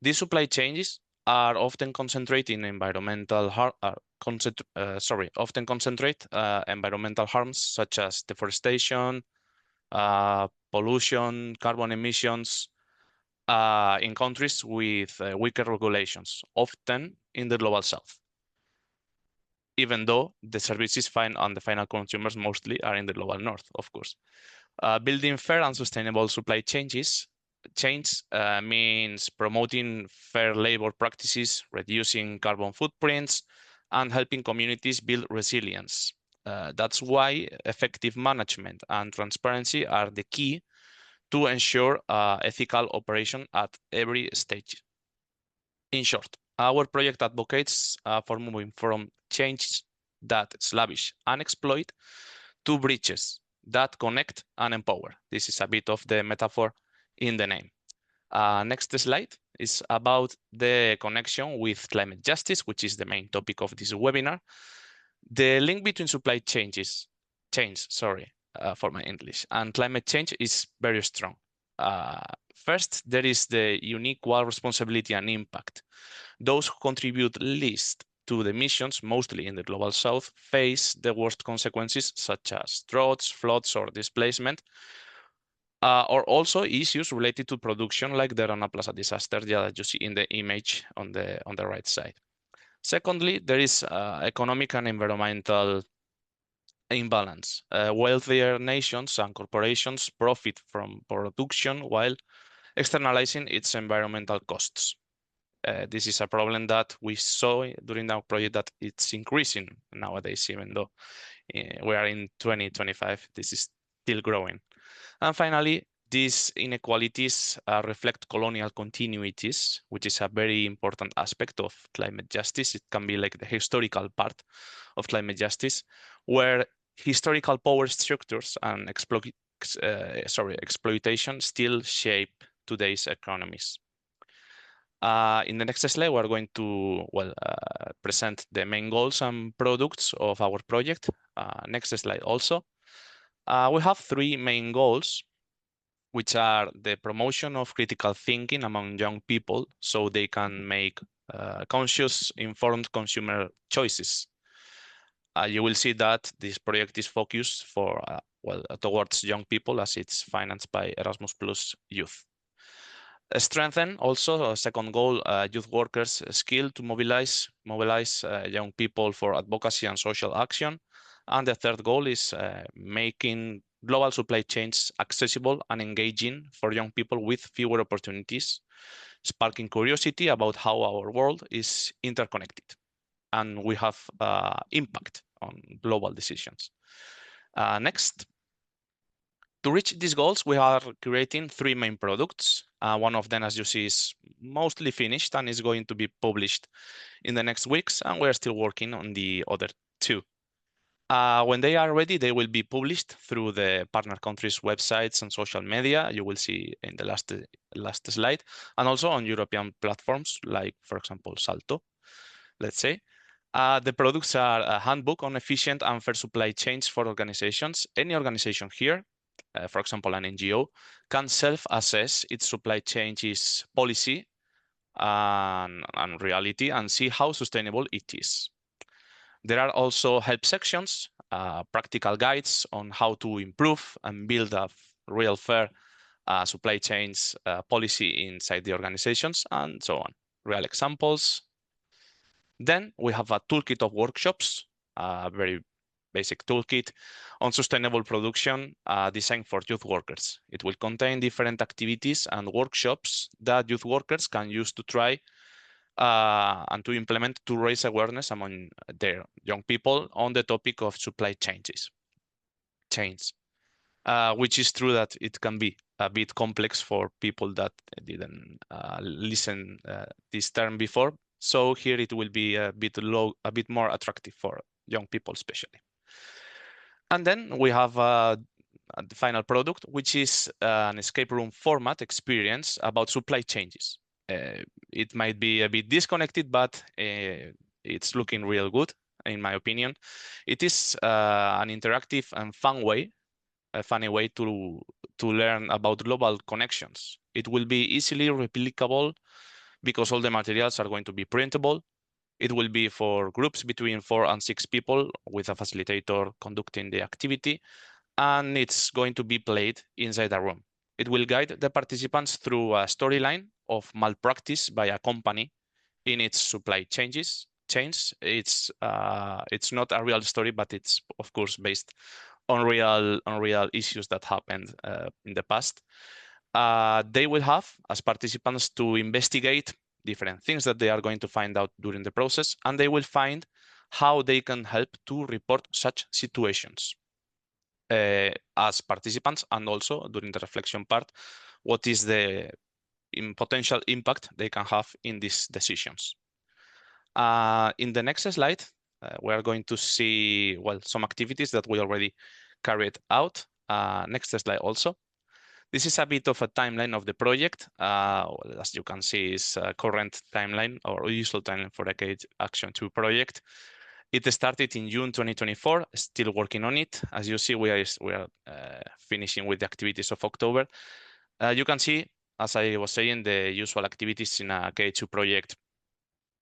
[SPEAKER 5] These supply chains are often concentrate environmental environmental harms such as deforestation, pollution, carbon emissions in countries with weaker regulations, often in the global south, even though the services on the final consumers mostly are in the global north, of course. Building fair and sustainable supply chains means promoting fair labor practices, reducing carbon footprints, and helping communities build resilience. That's why effective management and transparency are the key to ensure ethical operation at every stage. In short, our project advocates for moving from chains that slavish and exploit to bridges that connect and empower. This is a bit of the metaphor in the name. Next slide is about the connection with climate justice, which is the main topic of this webinar. The link between supply chains, for my English, and climate change is very strong. First, there is the unequal responsibility and impact. Those who contribute least to the emissions, mostly in the global south, face the worst consequences such as droughts, floods, or displacement, or also issues related to production like the Rana Plaza disaster that you see in the image on the right side. Secondly, there is economic and environmental imbalance. Wealthier nations and corporations profit from production while externalizing its environmental costs. This is a problem that we saw during our project that it's increasing nowadays, even though we are in 2025, this is still growing. And finally, these inequalities reflect colonial continuities, which is a very important aspect of climate justice. It can be like the historical part of climate justice, where historical power structures and exploitation still shape today's economies. In the next slide, we're going to present the main goals and products of our project. Next slide also. We have 3 main goals, which are the promotion of critical thinking among young people so they can make conscious, informed consumer choices. You will see that this project is focused towards young people as it's financed by Erasmus Plus Youth. Strengthen also a second goal, youth workers' skill to mobilize young people for advocacy and social action. And the third goal is making global supply chains accessible and engaging for young people with fewer opportunities, sparking curiosity about how our world is interconnected and we have impact on global decisions. Next. To reach these goals, we are creating 3 main products. One of them, as you see, is mostly finished and is going to be published in the next weeks, and we're still working on the other 2. When they are ready, they will be published through the partner countries' websites and social media. You will see in the last slide, and also on European platforms like, for example, SALTO, let's say. The products are a handbook on efficient and fair supply chains for organizations. Any organization here for example, an NGO, can self-assess its supply chain's policy and reality and see how sustainable it is. There are also help sections, practical guides on how to improve and build a real fair supply chains policy inside the organizations, and so on. Real examples. Then we have a toolkit of workshops, a very basic toolkit on sustainable production designed for youth workers. It will contain different activities and workshops that youth workers can use to try and to implement to raise awareness among their young people on the topic of supply chains. Which is true that it can be a bit complex for people that didn't listen this term before. So here it will be a bit more attractive for young people especially. And then we have the final product, which is an escape room format experience about supply changes. It might be a bit disconnected, but it's looking real good, in my opinion. It is an interactive and fun way, a funny way to learn about global connections. It will be easily replicable because all the materials are going to be printable. It will be for groups between 4 and 6 people with a facilitator conducting the activity, and it's going to be played inside a room. It will guide the participants through a storyline of malpractice by a company in its supply chains. It's not a real story, but it's of course based on real issues that happened in the past. They will have as participants to investigate different things that they are going to find out during the process, and they will find how they can help to report such situations as participants, and also during the reflection part, what is the potential impact they can have in these decisions. In the next slide, we are going to see, well, some activities that we already carried out. Next slide also. This is a bit of a timeline of the project. As you can see, is a current timeline or usual timeline for the Action 2 project. It started in June 2024, still working on it. As you see, we are finishing with the activities of October. You can see, as I was saying, the usual activities in a K2 project.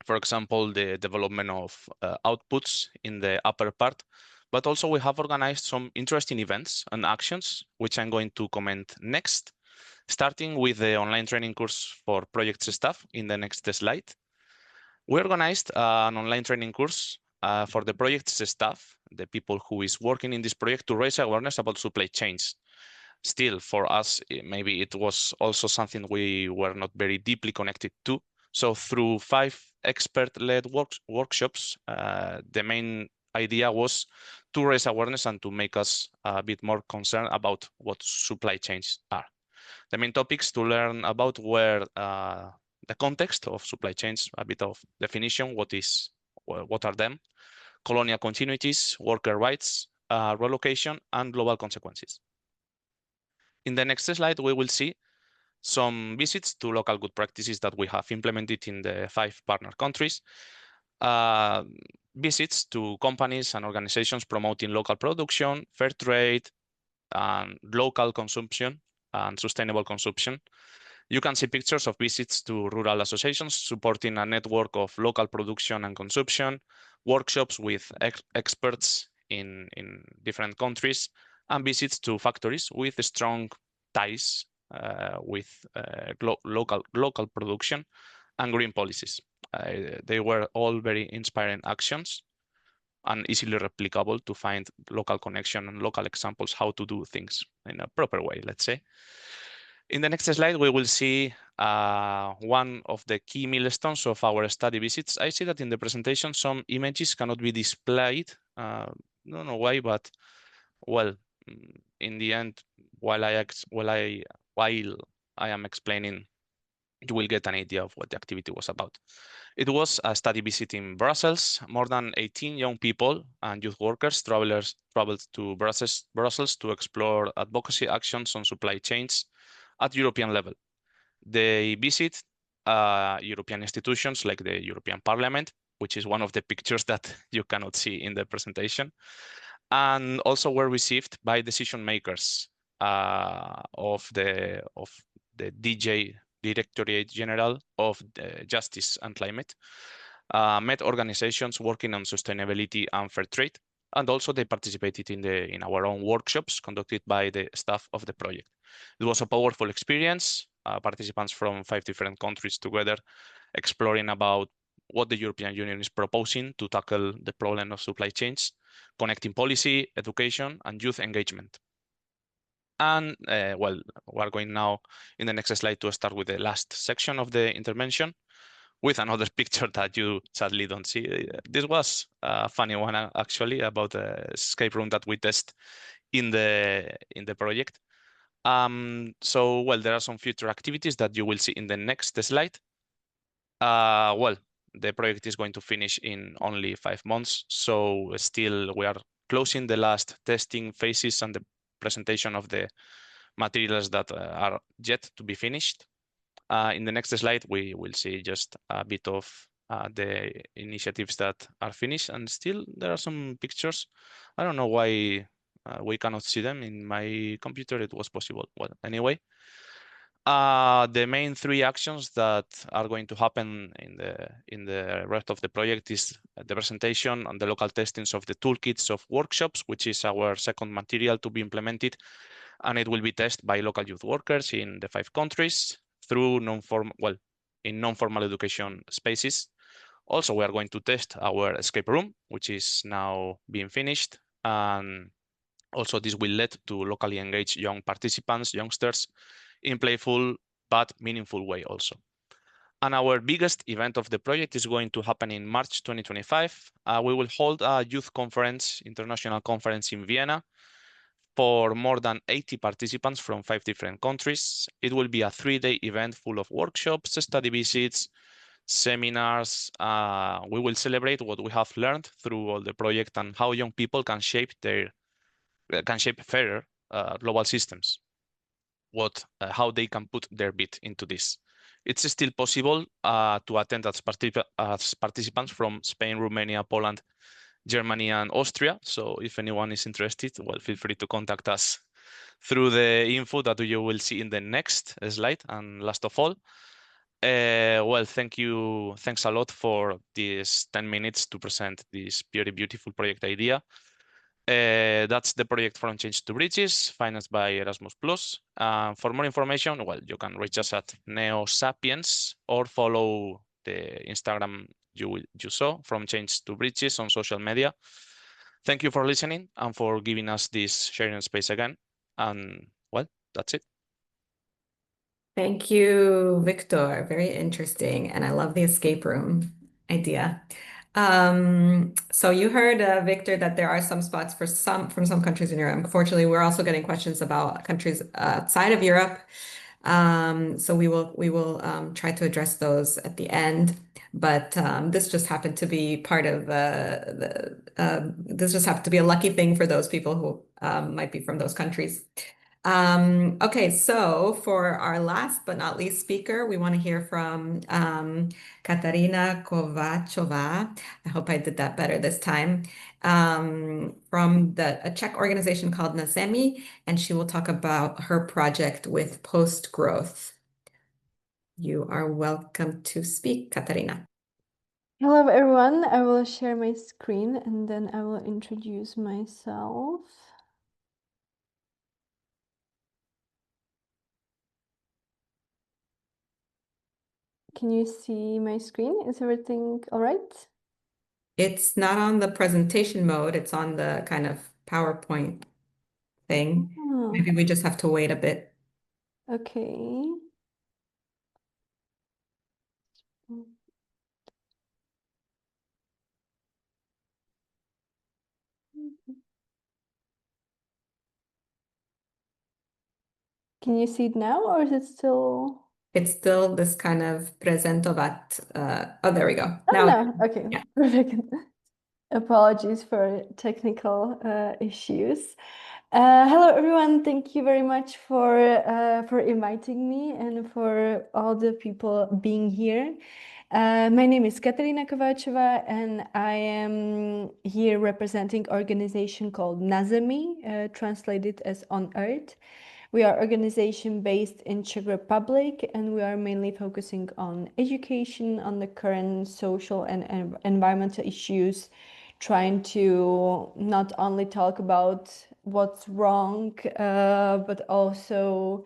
[SPEAKER 5] For example, the development of outputs in the upper part, but also we have organized some interesting events and actions, which I'm going to comment next, starting with the online training course for project staff in the next slide. We organized an online training course for the project staff, the people who is working in this project, to raise awareness about supply chains. Still, for us, maybe it was also something we were not very deeply connected to. So through 5 expert-led workshops, the main idea was to raise awareness and to make us a bit more concerned about what supply chains are. The main topics to learn about were the context of supply chains, a bit of definition, what are them, colonial continuities, worker rights, relocation, and global consequences. In the next slide, we will see some visits to local good practices that we have implemented in the 5 partner countries. Visits to companies and organizations promoting local production, fair trade, and local consumption and sustainable consumption. You can see pictures of visits to rural associations supporting a network of local production and consumption, workshops with experts in different countries, and visits to factories with strong ties with local production and green policies. They were all very inspiring actions and easily replicable to find local connection and local examples how to do things in a proper way, let's say. In the next slide, we will see one of the key milestones of our study visits. I see that in the presentation, some images cannot be displayed. I don't know why, but well, in the end, while I am explaining, you will get an idea of what the activity was about. It was a study visit in Brussels. More than 18 young people and youth workers traveled to Brussels to explore advocacy actions on supply chains at European level. They visit European institutions like the European Parliament, which is one of the pictures that you cannot see in the presentation, and also were received by decision makers of the DJ Directorate General of Justice and Climate, met organizations working on sustainability and fair trade, and also they participated in our own workshops conducted by the staff of the project. It was a powerful experience. Participants from 5 different countries together exploring about what the European Union is proposing to tackle the problem of supply chains, connecting policy, education, and youth engagement. And well, we're going now in the next slide to start with the last section of the intervention with another picture that you sadly don't see. This was a funny one actually about the escape room that we test in the project. So, well, there are some future activities that you will see in the next slide. Well, the project is going to finish in only 5 months, so still we are closing the last testing phases and the presentation of the materials that are yet to be finished. In the next slide, we will see just a bit of the initiatives that are finished, and still there are some pictures. I don't know why we cannot see them. In my computer it was possible. Well, anyway, the main 3 actions that are going to happen in the rest of the project is the presentation and the local testings of the toolkits of workshops, which is our second material to be implemented, and it will be tested by local youth workers in the 5 countries through non-formal education spaces. Also, we are going to test our escape room, which is now being finished, and also this will lead to locally engaged young participants, youngsters, in playful but meaningful way also. And our biggest event of the project is going to happen in March 2025. We will hold a youth conference, international conference in Vienna for more than 80 participants from 5 different countries. It will be a 3-day event full of workshops, study visits, seminars. We will celebrate what we have learned through all the project and how young people can shape fairer global systems. How they can put their bit into this. It's still possible to attend as participants from Spain, Romania, Poland, Germany, and Austria. So if anyone is interested, well, feel free to contact us through the info that you will see in the next slide. And last of all, well, thanks a lot for these 10 minutes to present this very beautiful project idea. That's the project From Change to Bridges, financed by Erasmus+. For more information, well, you can reach us at NeoSapiens or follow the Instagram you saw, From Change to Bridges, on social media. Thank you for listening and for giving us this sharing space again. And well, that's it.
[SPEAKER 1] Thank you, Victor. Very interesting. And I love the escape room idea. So you heard, Victor, that there are some spots from some countries in Europe. Unfortunately, we're also getting questions about countries outside of Europe. So we will try to address those at the end. But this just happened to be part of this just happened to be a lucky thing for those people who might be from those countries. Okay, so for our last but not least speaker, we want to hear from Katarina Kovachova. I hope I did that better this time. From a Czech organization called Nazemi, and she will talk about her project with post-growth. You are welcome to speak, Katarina.
[SPEAKER 6] Hello, everyone. I will share my screen and then I will introduce myself. Can you see my screen? Is everything all right?
[SPEAKER 1] It's not on the presentation mode. It's on the kind of PowerPoint thing.
[SPEAKER 6] Oh,
[SPEAKER 1] Maybe we just have to wait a bit.
[SPEAKER 6] okay. Can you see it now or is it still?
[SPEAKER 1] It's still this kind of presentovat. Oh, there we go.
[SPEAKER 6] Oh,
[SPEAKER 1] Now,
[SPEAKER 6] no. Okay,
[SPEAKER 1] yeah.
[SPEAKER 6] perfect. Apologies for technical issues. Hello, everyone. Thank you very much for inviting me and for all the people being here. My name is Katarina Kovacheva, and I am here representing an organization called Nazemi, translated as On Earth. We are organization based in Czech Republic, and we are mainly focusing on education, on the current social and environmental issues, trying to not only talk about what's wrong, but also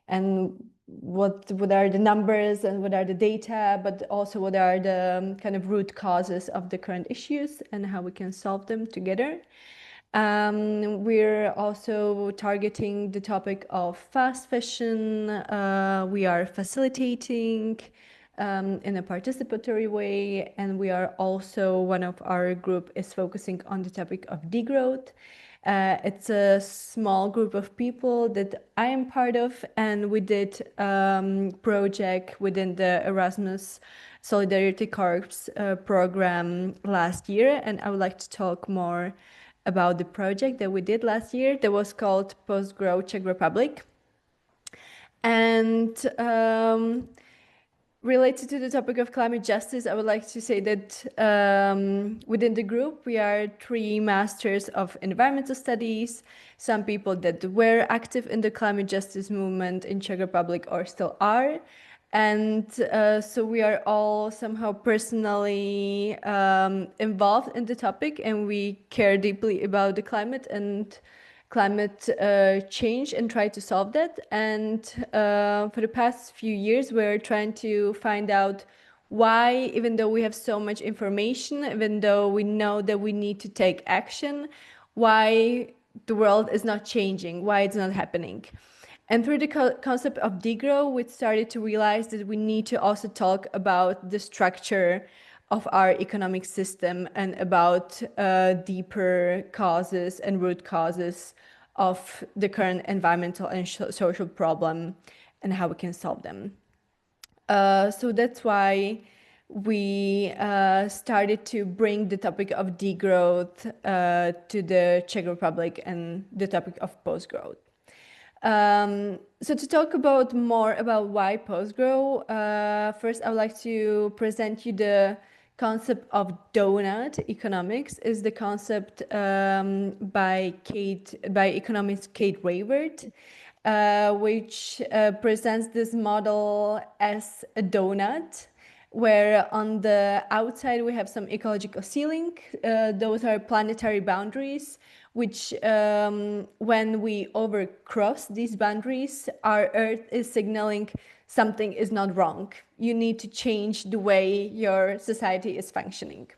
[SPEAKER 6] and what are the numbers and what are the data, but also what are the kind of root causes of the current issues and how we can solve them together. We're also targeting the topic of fast fashion. We are facilitating in a participatory way, and we are also, one of our group is focusing on the topic of degrowth. It's a small group of people that I am part of, and we did project within the Erasmus Solidarity Corps program last year, and I would like to talk more about the project that we did last year that was called Post-Growth Czech Republic. And related to the topic of climate justice, I would like to say that within the group, we are 3 masters of environmental studies, some people that were active in the climate justice movement in Czech Republic or still are. And so we are all somehow personally involved in the topic, and we care deeply about the climate and climate change and try to solve that. And for the past few years, we're trying to find out why, even though we have so much information, even though we know that we need to take action, why the world is not changing, why it's not happening. And through the concept of degrowth, we started to realize that we need to also talk about the structure of our economic system and about deeper causes and root causes of the current environmental and social problem and how we can solve them. So that's why we started to bring the topic of degrowth to the Czech Republic and the topic of post-growth. So to talk about more about why post-growth, first I would like to present you the concept of donut economics. Is the concept by economist Kate Raworth, which presents this model as a donut, where on the outside we have some ecological ceiling. Those are planetary boundaries, which when we overcross these boundaries, our Earth is signaling something is not wrong. You need to change the way your society is functioning.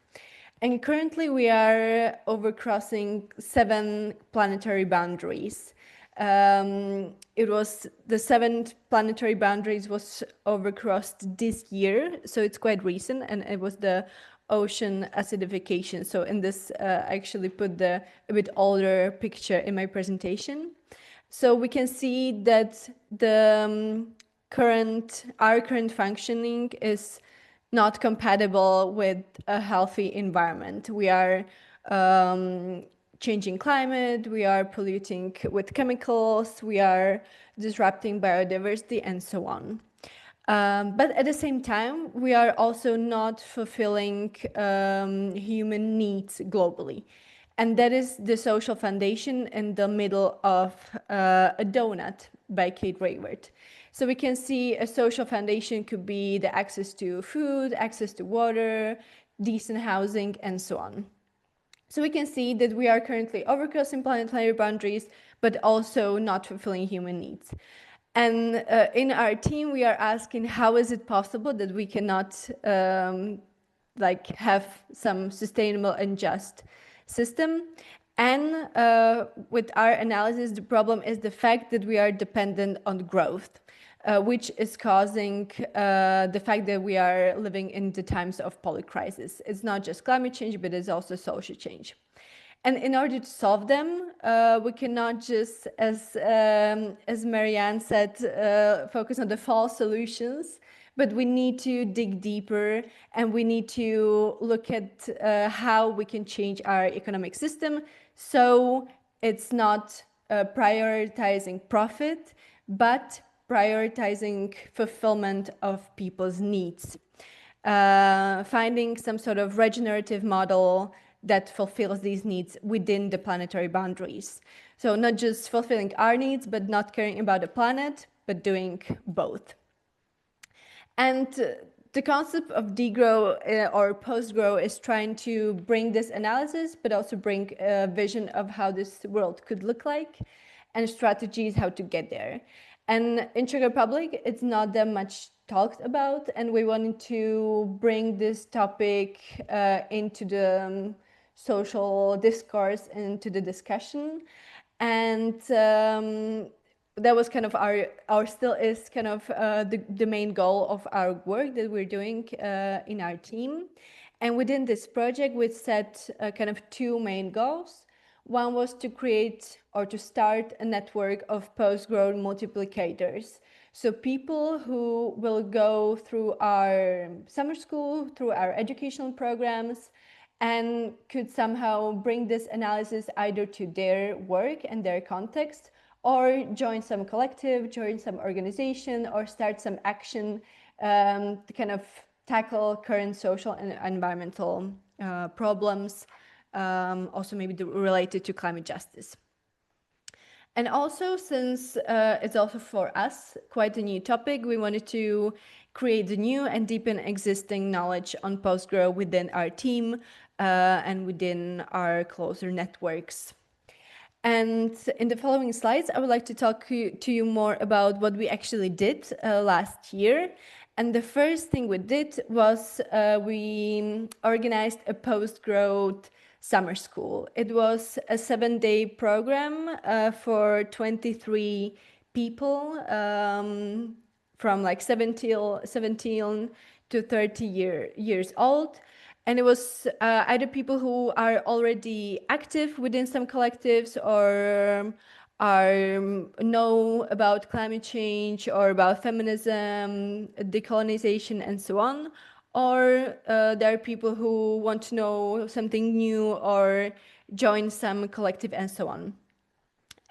[SPEAKER 6] And currently we are overcrossing 7 planetary boundaries. It was the 7th planetary boundaries was overcrossed this year, so it's quite recent, and it was the ocean acidification. So in this, I actually put a bit older picture in my presentation. So we can see that the our current functioning is not compatible with a healthy environment. We are changing climate, we are polluting with chemicals, we are disrupting biodiversity, and so on. But at the same time, we are also not fulfilling human needs globally. And that is the social foundation in the middle of a donut by Kate Raworth. So we can see a social foundation could be the access to food, access to water, decent housing, and so on. So we can see that we are currently overcrossing planetary boundaries, but also not fulfilling human needs. And in our team, we are asking, how is it possible that we cannot have some sustainable and just system? And with our analysis, the problem is the fact that we are dependent on growth, which is causing the fact that we are living in the times of polycrisis. It's not just climate change, but it's also social change. And in order to solve them, we cannot just, as Marianne said, focus on the false solutions, but we need to dig deeper, and we need to look at how we can change our economic system so it's not prioritizing profit, but prioritizing fulfillment of people's needs. Finding some sort of regenerative model that fulfills these needs within the planetary boundaries. So not just fulfilling our needs, but not caring about the planet, but doing both. And the concept of degrow or post-grow is trying to bring this analysis, but also bring a vision of how this world could look like and strategies how to get there. And in Czech Republic, it's not that much talked about, and we wanted to bring this topic into the social discourse, into the discussion. And that was kind of our still is kind of the main goal of our work that we're doing in our team. And within this project, we set kind of two main goals. One was to create or to start a network of post-growth multiplicators. So people who will go through our summer school, through our educational programs, and could somehow bring this analysis either to their work and their context, or join some collective, join some organization, or start some action to kind of tackle current social and environmental problems, also maybe related to climate justice. And also, since it's also for us quite a new topic, we wanted to create new and deepen existing knowledge on post-grow within our team and within our closer networks. And in the following slides, I would like to talk to you more about what we actually did last year. And the first thing we did was we organized a post-growth summer school. It was a 7-day program for 23 people from like 17 to 30 years old. And it was either people who are already active within some collectives or know about climate change or about feminism, decolonization, and so on. Or there are people who want to know something new or join some collective and so on.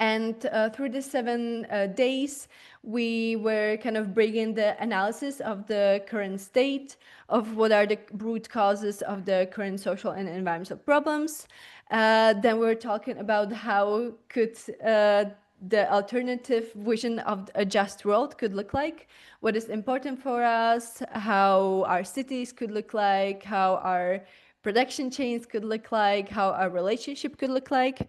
[SPEAKER 6] And through the 7 days, we were kind of bringing the analysis of the current state, of what are the root causes of the current social and environmental problems. Then we were talking about how could the alternative vision of a just world could look like, what is important for us, how our cities could look like, how our production chains could look like, how our relationship could look like.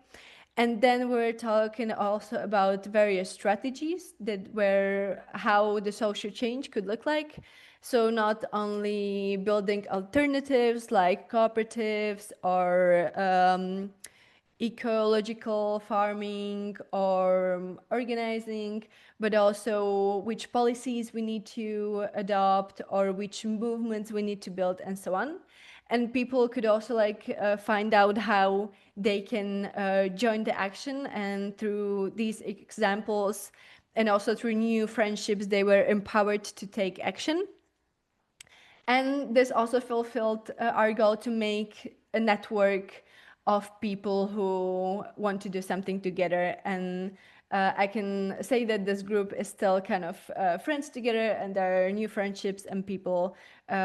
[SPEAKER 6] And then we're talking also about various strategies that were how the social change could look like. So not only building alternatives like cooperatives or ecological farming or organizing, but also which policies we need to adopt or which movements we need to build and so on. And people could also like find out how they can join the action, and through these examples and also through new friendships, they were empowered to take action. And this also fulfilled our goal to make a network of people who want to do something together. And I can say that this group is still kind of friends together, and there are new friendships and people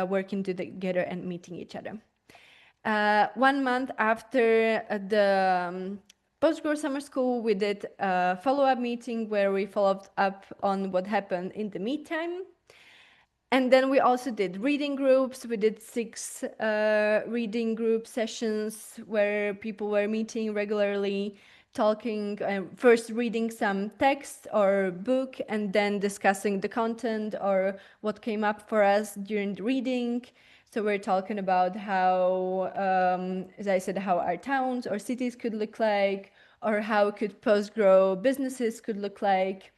[SPEAKER 6] working together and meeting each other. 1 month after the post-growth summer school, we did a follow-up meeting where we followed up on what happened in the meantime. And then we also did reading groups. We did 6 reading group sessions where people were meeting regularly, talking, first reading some text or book, and then discussing the content or what came up for us during the reading. So we're talking about how, as I said, how our towns or cities could look like, or how could post-grow businesses could look like.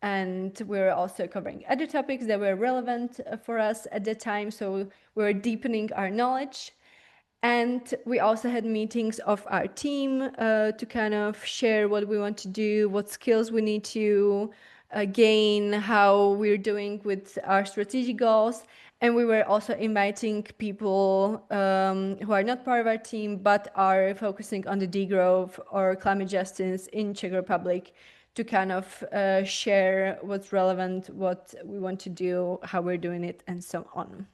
[SPEAKER 6] And we're also covering other topics that were relevant for us at the time. So we're deepening our knowledge. And we also had meetings of our team to kind of share what we want to do, what skills we need to gain, how we're doing with our strategic goals. And we were also inviting people who are not part of our team, but are focusing on the degrowth or climate justice in Czech Republic to kind of share what's relevant, what we want to do, how we're doing it, and so on.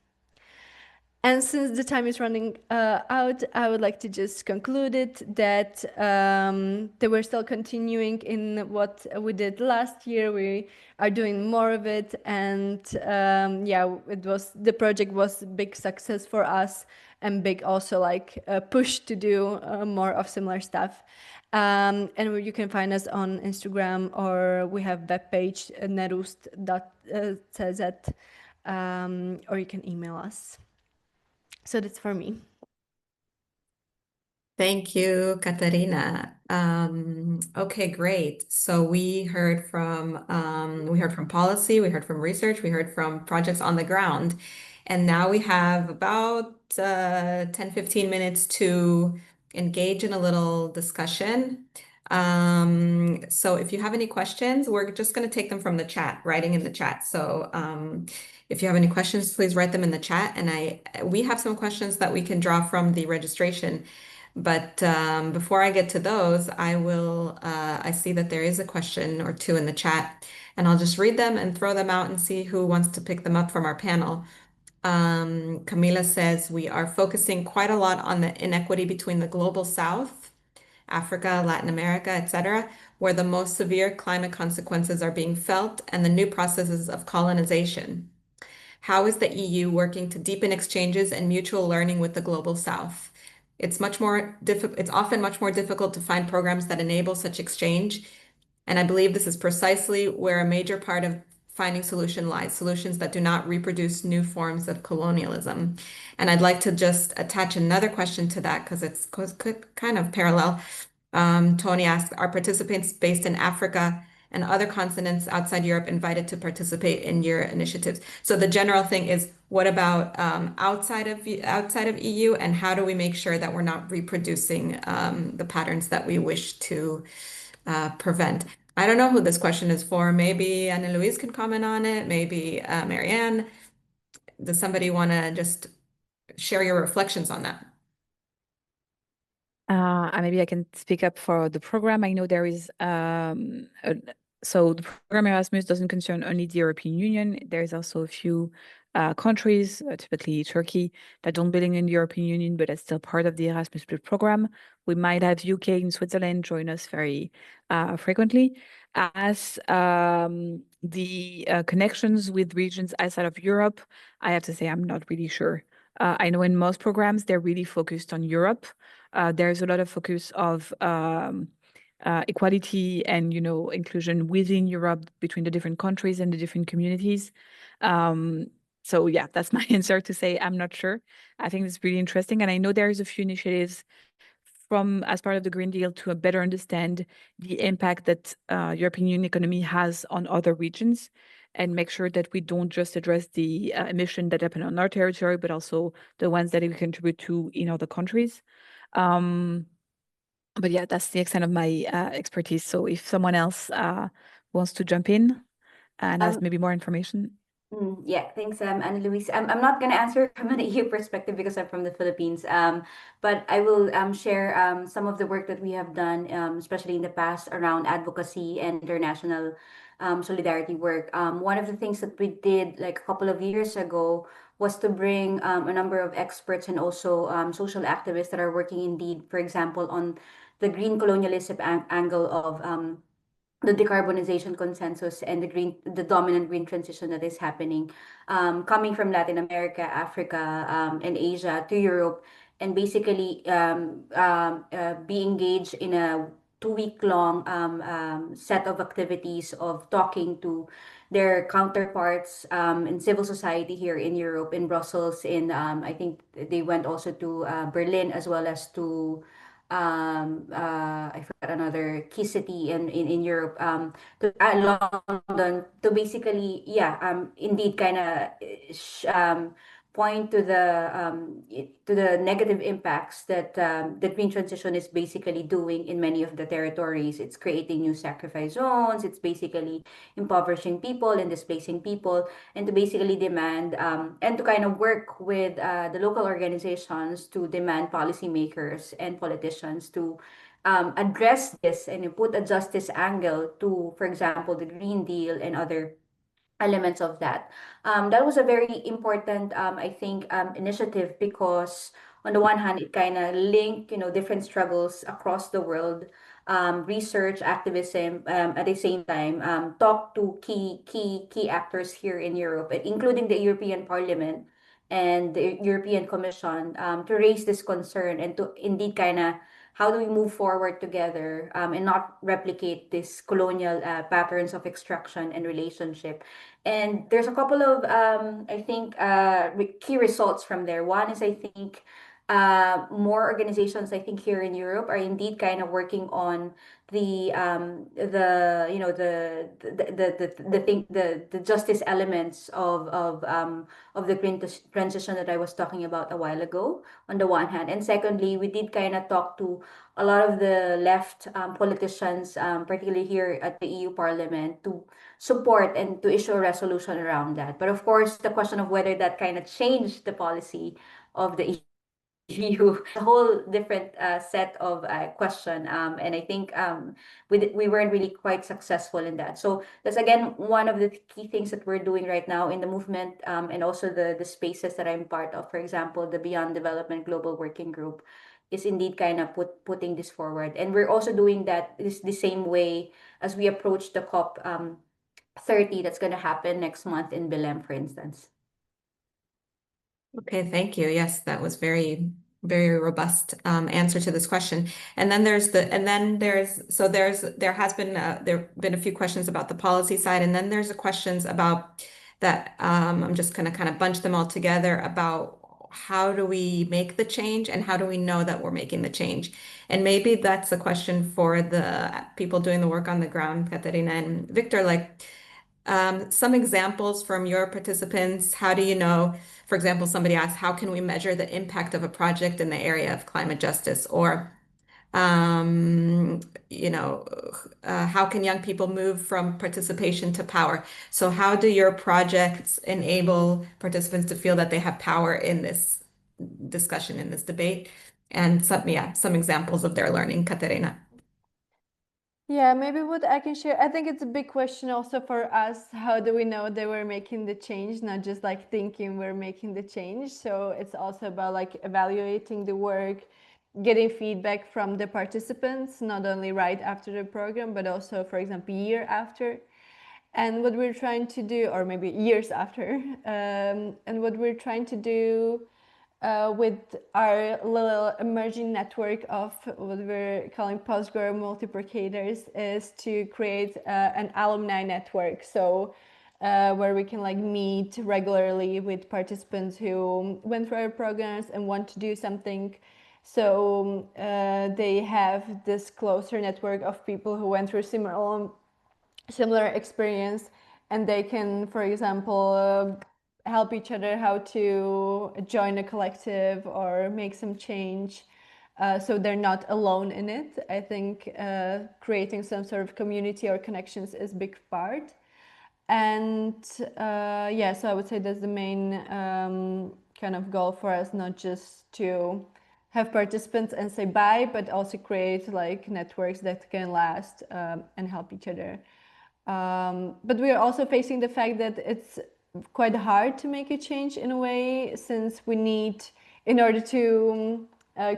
[SPEAKER 6] And since the time is running out, I would like to just conclude it that they were still continuing in what we did last year. We are doing more of it, and yeah, the project was a big success for us and big also like a push to do more of similar stuff. And you can find us on Instagram, or we have webpage nerust.cz, or you can email us. So that's for me.
[SPEAKER 1] Thank you, Katarina. Okay, great. So we heard from policy, we heard from research, we heard from projects on the ground, and now we have about 10, 15 minutes to engage in a little discussion. So if you have any questions, we're just going to take them from the chat, writing in the chat. So if you have any questions, please write them in the chat. And we have some questions that we can draw from the registration. But before I get to those, I see that there is a question or two in the chat, and I'll just read them and throw them out and see who wants to pick them up from our panel. Camila says, we are focusing quite a lot on the inequity between the global South, Africa, Latin America, etc., where the most severe climate consequences are being felt and the new processes of colonization. How is the EU working to deepen exchanges and mutual learning with the global South? It's often much more difficult to find programs that enable such exchange, and I believe this is precisely where a major part of finding solutions that do not reproduce new forms of colonialism. And I'd like to just attach another question to that because it's kind of parallel. Tony asked, are participants based in Africa and other continents outside Europe invited to participate in your initiatives? So the general thing is, what about outside of EU, and how do we make sure that we're not reproducing the patterns that we wish to prevent? I don't know who this question is for. Maybe Ana Luis can comment on it. Maybe Marianne. Does somebody want to just share your reflections on that?
[SPEAKER 4] Maybe I can speak up for the program. I know there is so the program Erasmus doesn't concern only the European Union. There is also a few countries, typically Turkey, that don't belong in the European Union, but are still part of the Erasmus program. We might have UK and Switzerland join us very frequently. As the connections with regions outside of Europe, I have to say I'm not really sure. I know in most programs, they're really focused on Europe. There's a lot of focus of equality and inclusion within Europe between the different countries and the different communities. So yeah, that's my answer to say I'm not sure. I think it's really interesting, and I know there's a few initiatives as part of the Green Deal to better understand the impact that European Union economy has on other regions, and make sure that we don't just address the emission that happen on our territory, but also the ones that we contribute to in other countries. But yeah, that's the extent of my expertise. So if someone else wants to jump in and has maybe more information.
[SPEAKER 3] Yeah, thanks, Ana Luis. I'm not going to answer from an EU perspective because I'm from the Philippines. But I will share some of the work that we have done, especially in the past around advocacy and international solidarity work. One of the things that we did like a couple of years ago was to bring a number of experts and also social activists that are working indeed, for example, on the green colonialism angle of the decarbonization consensus and the dominant green transition that is happening, coming from Latin America, Africa, and Asia to Europe, and basically be engaged in a 2 week long set of activities of talking to their counterparts in civil society here in Europe, in Brussels, I think they went also to Berlin, as well as to I forgot another key city in Europe, to London, to basically, yeah, indeed kind of point to the negative impacts that the green transition is basically doing in many of the territories. It's creating new sacrifice zones. It's basically impoverishing people and displacing people, and to basically demand and to kind of work with the local organizations to demand policymakers and politicians to address this and put a justice angle to, for example, the Green Deal and other elements of that. That was a very important, I think, initiative because on the one hand, it kind of linked, different struggles across the world, research, activism, at the same time, talk to key actors here in Europe, including the European Parliament and the European Commission, to raise this concern and to indeed kind of how do we move forward together, and not replicate these colonial patterns of extraction and relationship. And there's a couple of, I think, key results from there. One is, I think, more organizations, I think, here in Europe are indeed kind of working on the you know the thing the justice elements of the green transition that I was talking about a while ago, on the one hand. And secondly, we did kind of talk to a lot of the left politicians, particularly here at the EU Parliament, to support and to issue a resolution around that. But of course, the question of whether that kind of changed the policy of the EU, a whole different set of question. And I think we weren't really quite successful in that. So that's again one of the key things that we're doing right now in the movement, and also the spaces that I'm part of. For example, the Beyond Development Global Working Group is indeed kind of putting this forward. And we're also doing that the same way as we approach the COP 30 that's going to happen next month in Belém, for instance.
[SPEAKER 1] Okay, thank you. Yes, that was very, very robust answer to this question. And then there has been a few questions about the policy side, and then there's questions about that. I'm just gonna kind of bunch them all together about how do we make the change and how do we know that we're making the change? And maybe that's a question for the people doing the work on the ground, Katerina and Victor, like some examples from your participants. How do you know, for example, somebody asked, how can we measure the impact of a project in the area of climate justice? Or, how can young people move from participation to power? So how do your projects enable participants to feel that they have power in this discussion, in this debate? And some examples of their learning, Katerina.
[SPEAKER 6] Yeah, maybe what I can share, I think it's a big question also for us. How do we know that we're making the change, not just like thinking we're making the change? So it's also about like evaluating the work, getting feedback from the participants, not only right after the program, but also, for example, year after. And what we're trying to do, or maybe years after, and what we're trying to do with our little emerging network of what we're calling postgrad multiplicators is to create an alumni network. So where we can like meet regularly with participants who went through our programs and want to do something. So they have this closer network of people who went through similar experience, and they can, for example, help each other how to join a collective or make some change, so they're not alone in it. I think creating some sort of community or connections is a big part. And yeah, so I would say that's the main kind of goal for us, not just to have participants and say bye, but also create like networks that can last, and help each other. But we are also facing the fact that it's quite hard to make a change in a way, since we need, in order to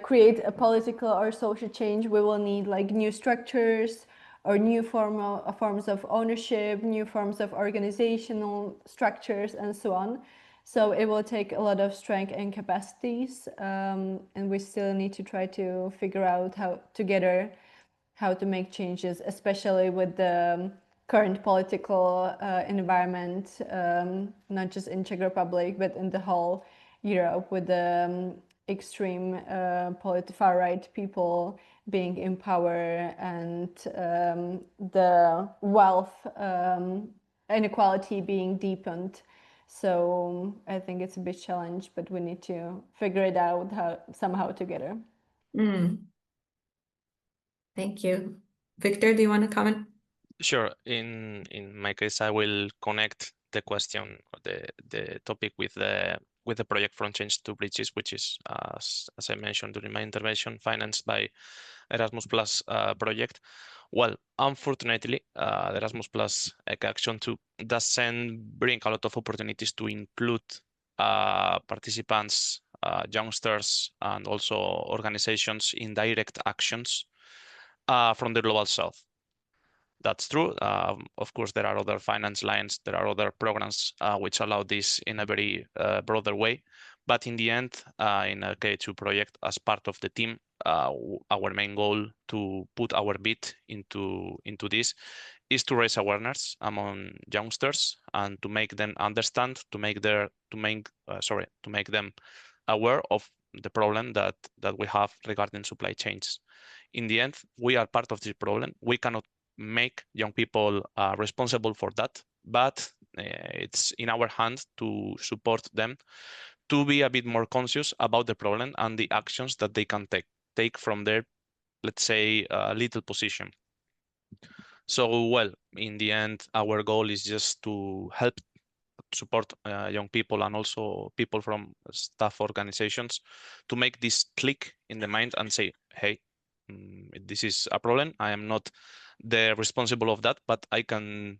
[SPEAKER 6] create a political or social change, we will need like new structures or new forms of ownership, new forms of organizational structures, and so on. So it will take a lot of strength and capacities, and we still need to try to figure out how together how to make changes, especially with the current political environment, not just in Czech Republic, but in the whole Europe, with the extreme far right people being in power, and the wealth inequality being deepened. So I think it's a big challenge, but we need to figure it out somehow together.
[SPEAKER 1] Thank you. Victor, do you want to comment?
[SPEAKER 5] Sure. In my case, I will connect the question or the topic with the project From Change to Bridges, which is, as I mentioned during my intervention, financed by Erasmus Plus project. Well, unfortunately, the Erasmus Plus Action 2 doesn't bring a lot of opportunities to include participants, youngsters, and also organizations in direct actions from the Global South. That's true. Of course, there are other finance lines, there are other programs which allow this in a very broader way. But in the end, in a K2 project, as part of the team, our main goal to put our bit into this is to raise awareness among youngsters and to make them understand, to make them aware of the problem that we have regarding supply chains. In the end, we are part of this problem. We cannot make young people responsible for that, but it's in our hands to support them to be a bit more conscious about the problem and the actions that they can take from their, let's say, little position. So, well, in the end, our goal is just to help support young people and also people from staff organizations to make this click in the mind and say, hey, this is a problem. I am not the responsible of that, but I can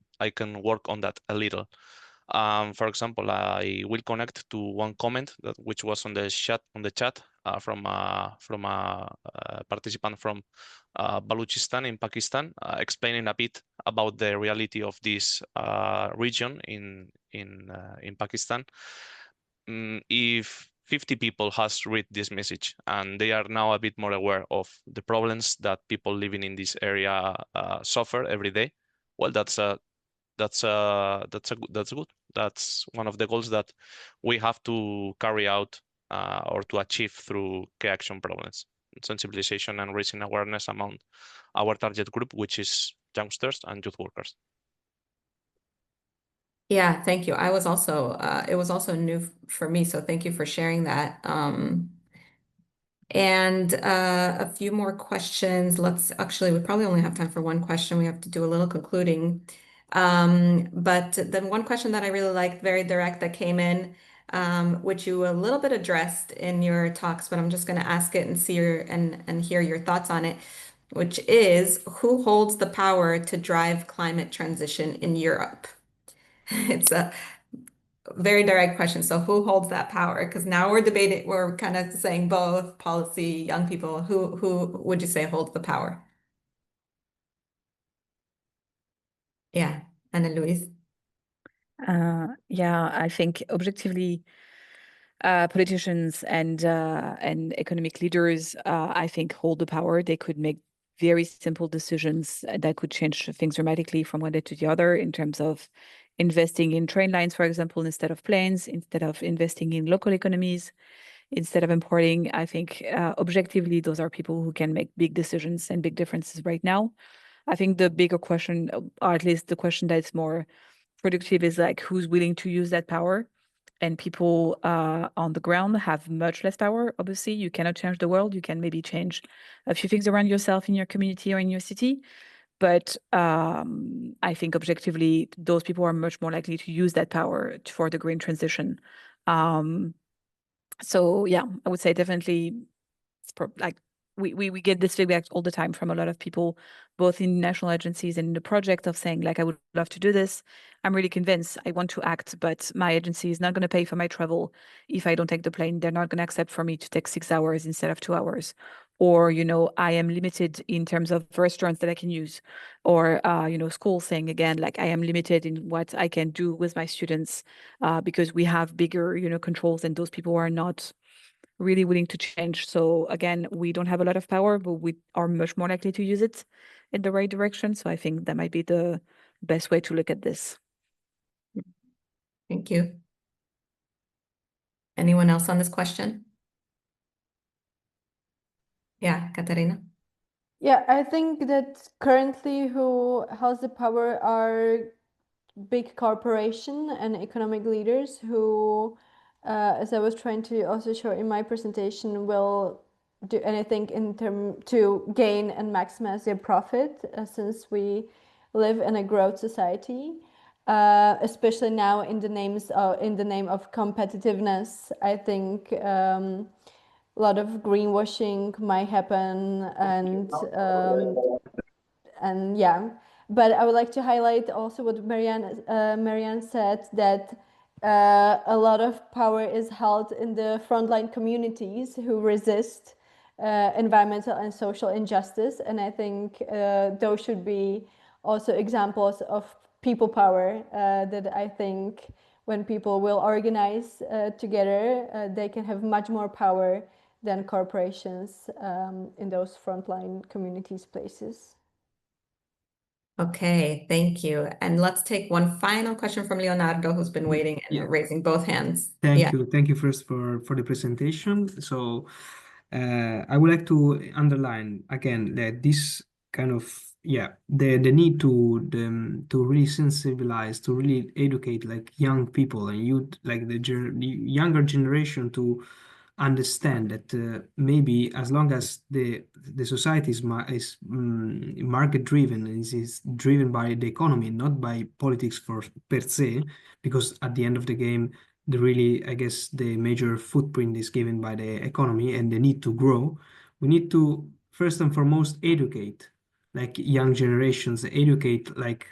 [SPEAKER 5] work on that a little. For example, I will connect to one comment which was on the chat from a participant from Balochistan in Pakistan, explaining a bit about the reality of this region in Pakistan. If 50 people has read this message and they are now a bit more aware of the problems that people living in this area suffer every day, well, that's good. That's one of the goals that we have to carry out or to achieve through key action problems, sensibilization and raising awareness among our target group, which is youngsters and youth workers.
[SPEAKER 1] Yeah, thank you. I was also, it was also new for me, so thank you for sharing that. And a few more questions. We probably only have time for one question. We have to do a little concluding. But then one question that I really liked, very direct, that came in, which you a little bit addressed in your talks, but I'm just going to ask it and see and hear your thoughts on it, which is, who holds the power to drive climate transition in Europe? It's a very direct question. So who holds that power? Because now we're kind of saying both policy, young people. Who would you say holds the power? Yeah, Ana Luis.
[SPEAKER 4] Yeah, I think objectively, politicians and economic leaders, I think, hold the power. They could make very simple decisions that could change things dramatically from one day to the other in terms of investing in train lines, for example, instead of planes, instead of investing in local economies, instead of importing. I think objectively, those are people who can make big decisions and big differences right now. I think the bigger question, or at least the question that's more productive, is like, who's willing to use that power? And people on the ground have much less power. Obviously, you cannot change the world. You can maybe change a few things around yourself in your community or in your city. But I think objectively, those people are much more likely to use that power for the green transition. So yeah, I would say definitely, like we get this feedback all the time from a lot of people, both in national agencies and in the project, of saying, like, I would love to do this. I'm really convinced I want to act, but my agency is not going to pay for my travel if I don't take the plane. They're not going to accept for me to take 6 hours instead of 2 hours. Or, I am limited in terms of restaurants that I can use. Or, school saying, again, like, I am limited in what I can do with my students because we have bigger, controls, and those people are not really willing to change. So again, we don't have a lot of power, but we are much more likely to use it in the right direction. So I think that might be the best way to look at this.
[SPEAKER 1] Thank you. Anyone else on this question? Yeah, Katarina.
[SPEAKER 6] Yeah, I think that currently who has the power are big corporation and economic leaders who, as I was trying to also show in my presentation, will do anything to gain and maximize their profit, since we live in a growth society. Especially now in the name of competitiveness, I think a lot of greenwashing might happen, and and yeah, but I would like to highlight also what Marianne said, that a lot of power is held in the frontline communities who resist environmental and social injustice, and I think those should be also examples of people power that I think when people will organize together, they can have much more power than corporations in those frontline communities places.
[SPEAKER 1] Okay, thank you. And let's take one final question from Leonardo, who's been waiting and
[SPEAKER 7] Yeah.
[SPEAKER 1] raising both hands.
[SPEAKER 7] Thank you. Thank you first for the presentation. So I would like to underline again that this kind of, the need to really sensibilize, to really educate like young people and youth, like the younger generation, to understand that maybe as long as the society is market driven, is driven by the economy, not by politics per se, because at the end of the game, I guess the major footprint is given by the economy and the need to grow. We need to first and foremost educate like young generations, educate like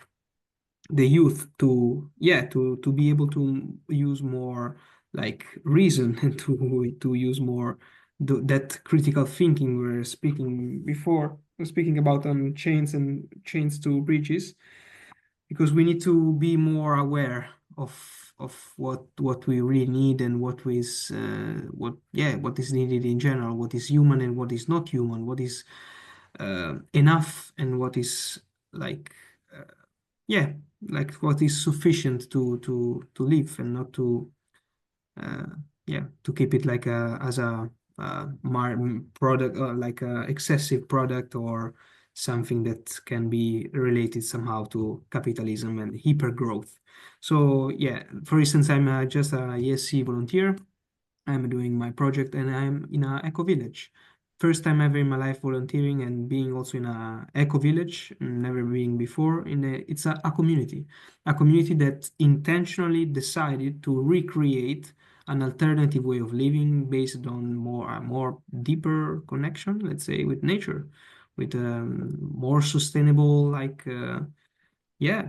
[SPEAKER 7] the youth to be able to use more like reason and to use more that critical thinking we're speaking before. We're speaking about chains to bridges, because we need to be more aware of what we really need and what is needed in general, what is human and what is not human, what is enough and what is like what is sufficient to live, and not to to keep it like as a product, like a excessive product, or something that can be related somehow to capitalism and hyper growth. So yeah, for instance, I'm just a ESC volunteer. I'm doing my project and I'm in a eco village. First time ever in my life volunteering and being also in a eco village, never being before. It's a community that intentionally decided to recreate an alternative way of living based on more deeper connection, let's say, with nature, with more sustainable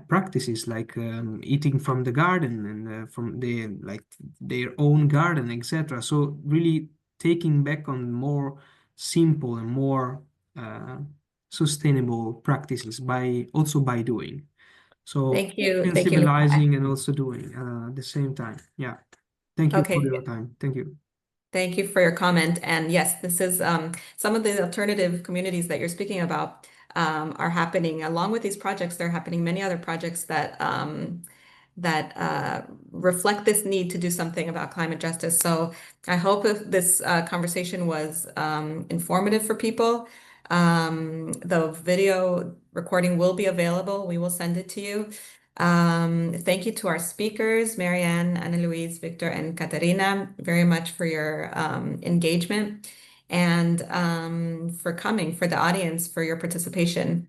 [SPEAKER 7] practices like eating from the garden and from their own garden, etc. So really taking back on more simple and more sustainable practices by doing. So
[SPEAKER 1] Thank you. Thank you.
[SPEAKER 7] sensibilizing and also doing at the same time. Yeah. Thank you
[SPEAKER 1] Okay.
[SPEAKER 7] for your time. Thank you.
[SPEAKER 1] Thank you for your comment. And yes, this is some of the alternative communities that you're speaking about are happening along with these projects. There are happening many other projects that reflect this need to do something about climate justice. So I hope if this conversation was informative for people. The video recording will be available. We will send it to you. Thank you to our speakers, Marianne, Ana Luis, Victor, and Katarina, very much for your engagement and for coming, for the audience, for your participation.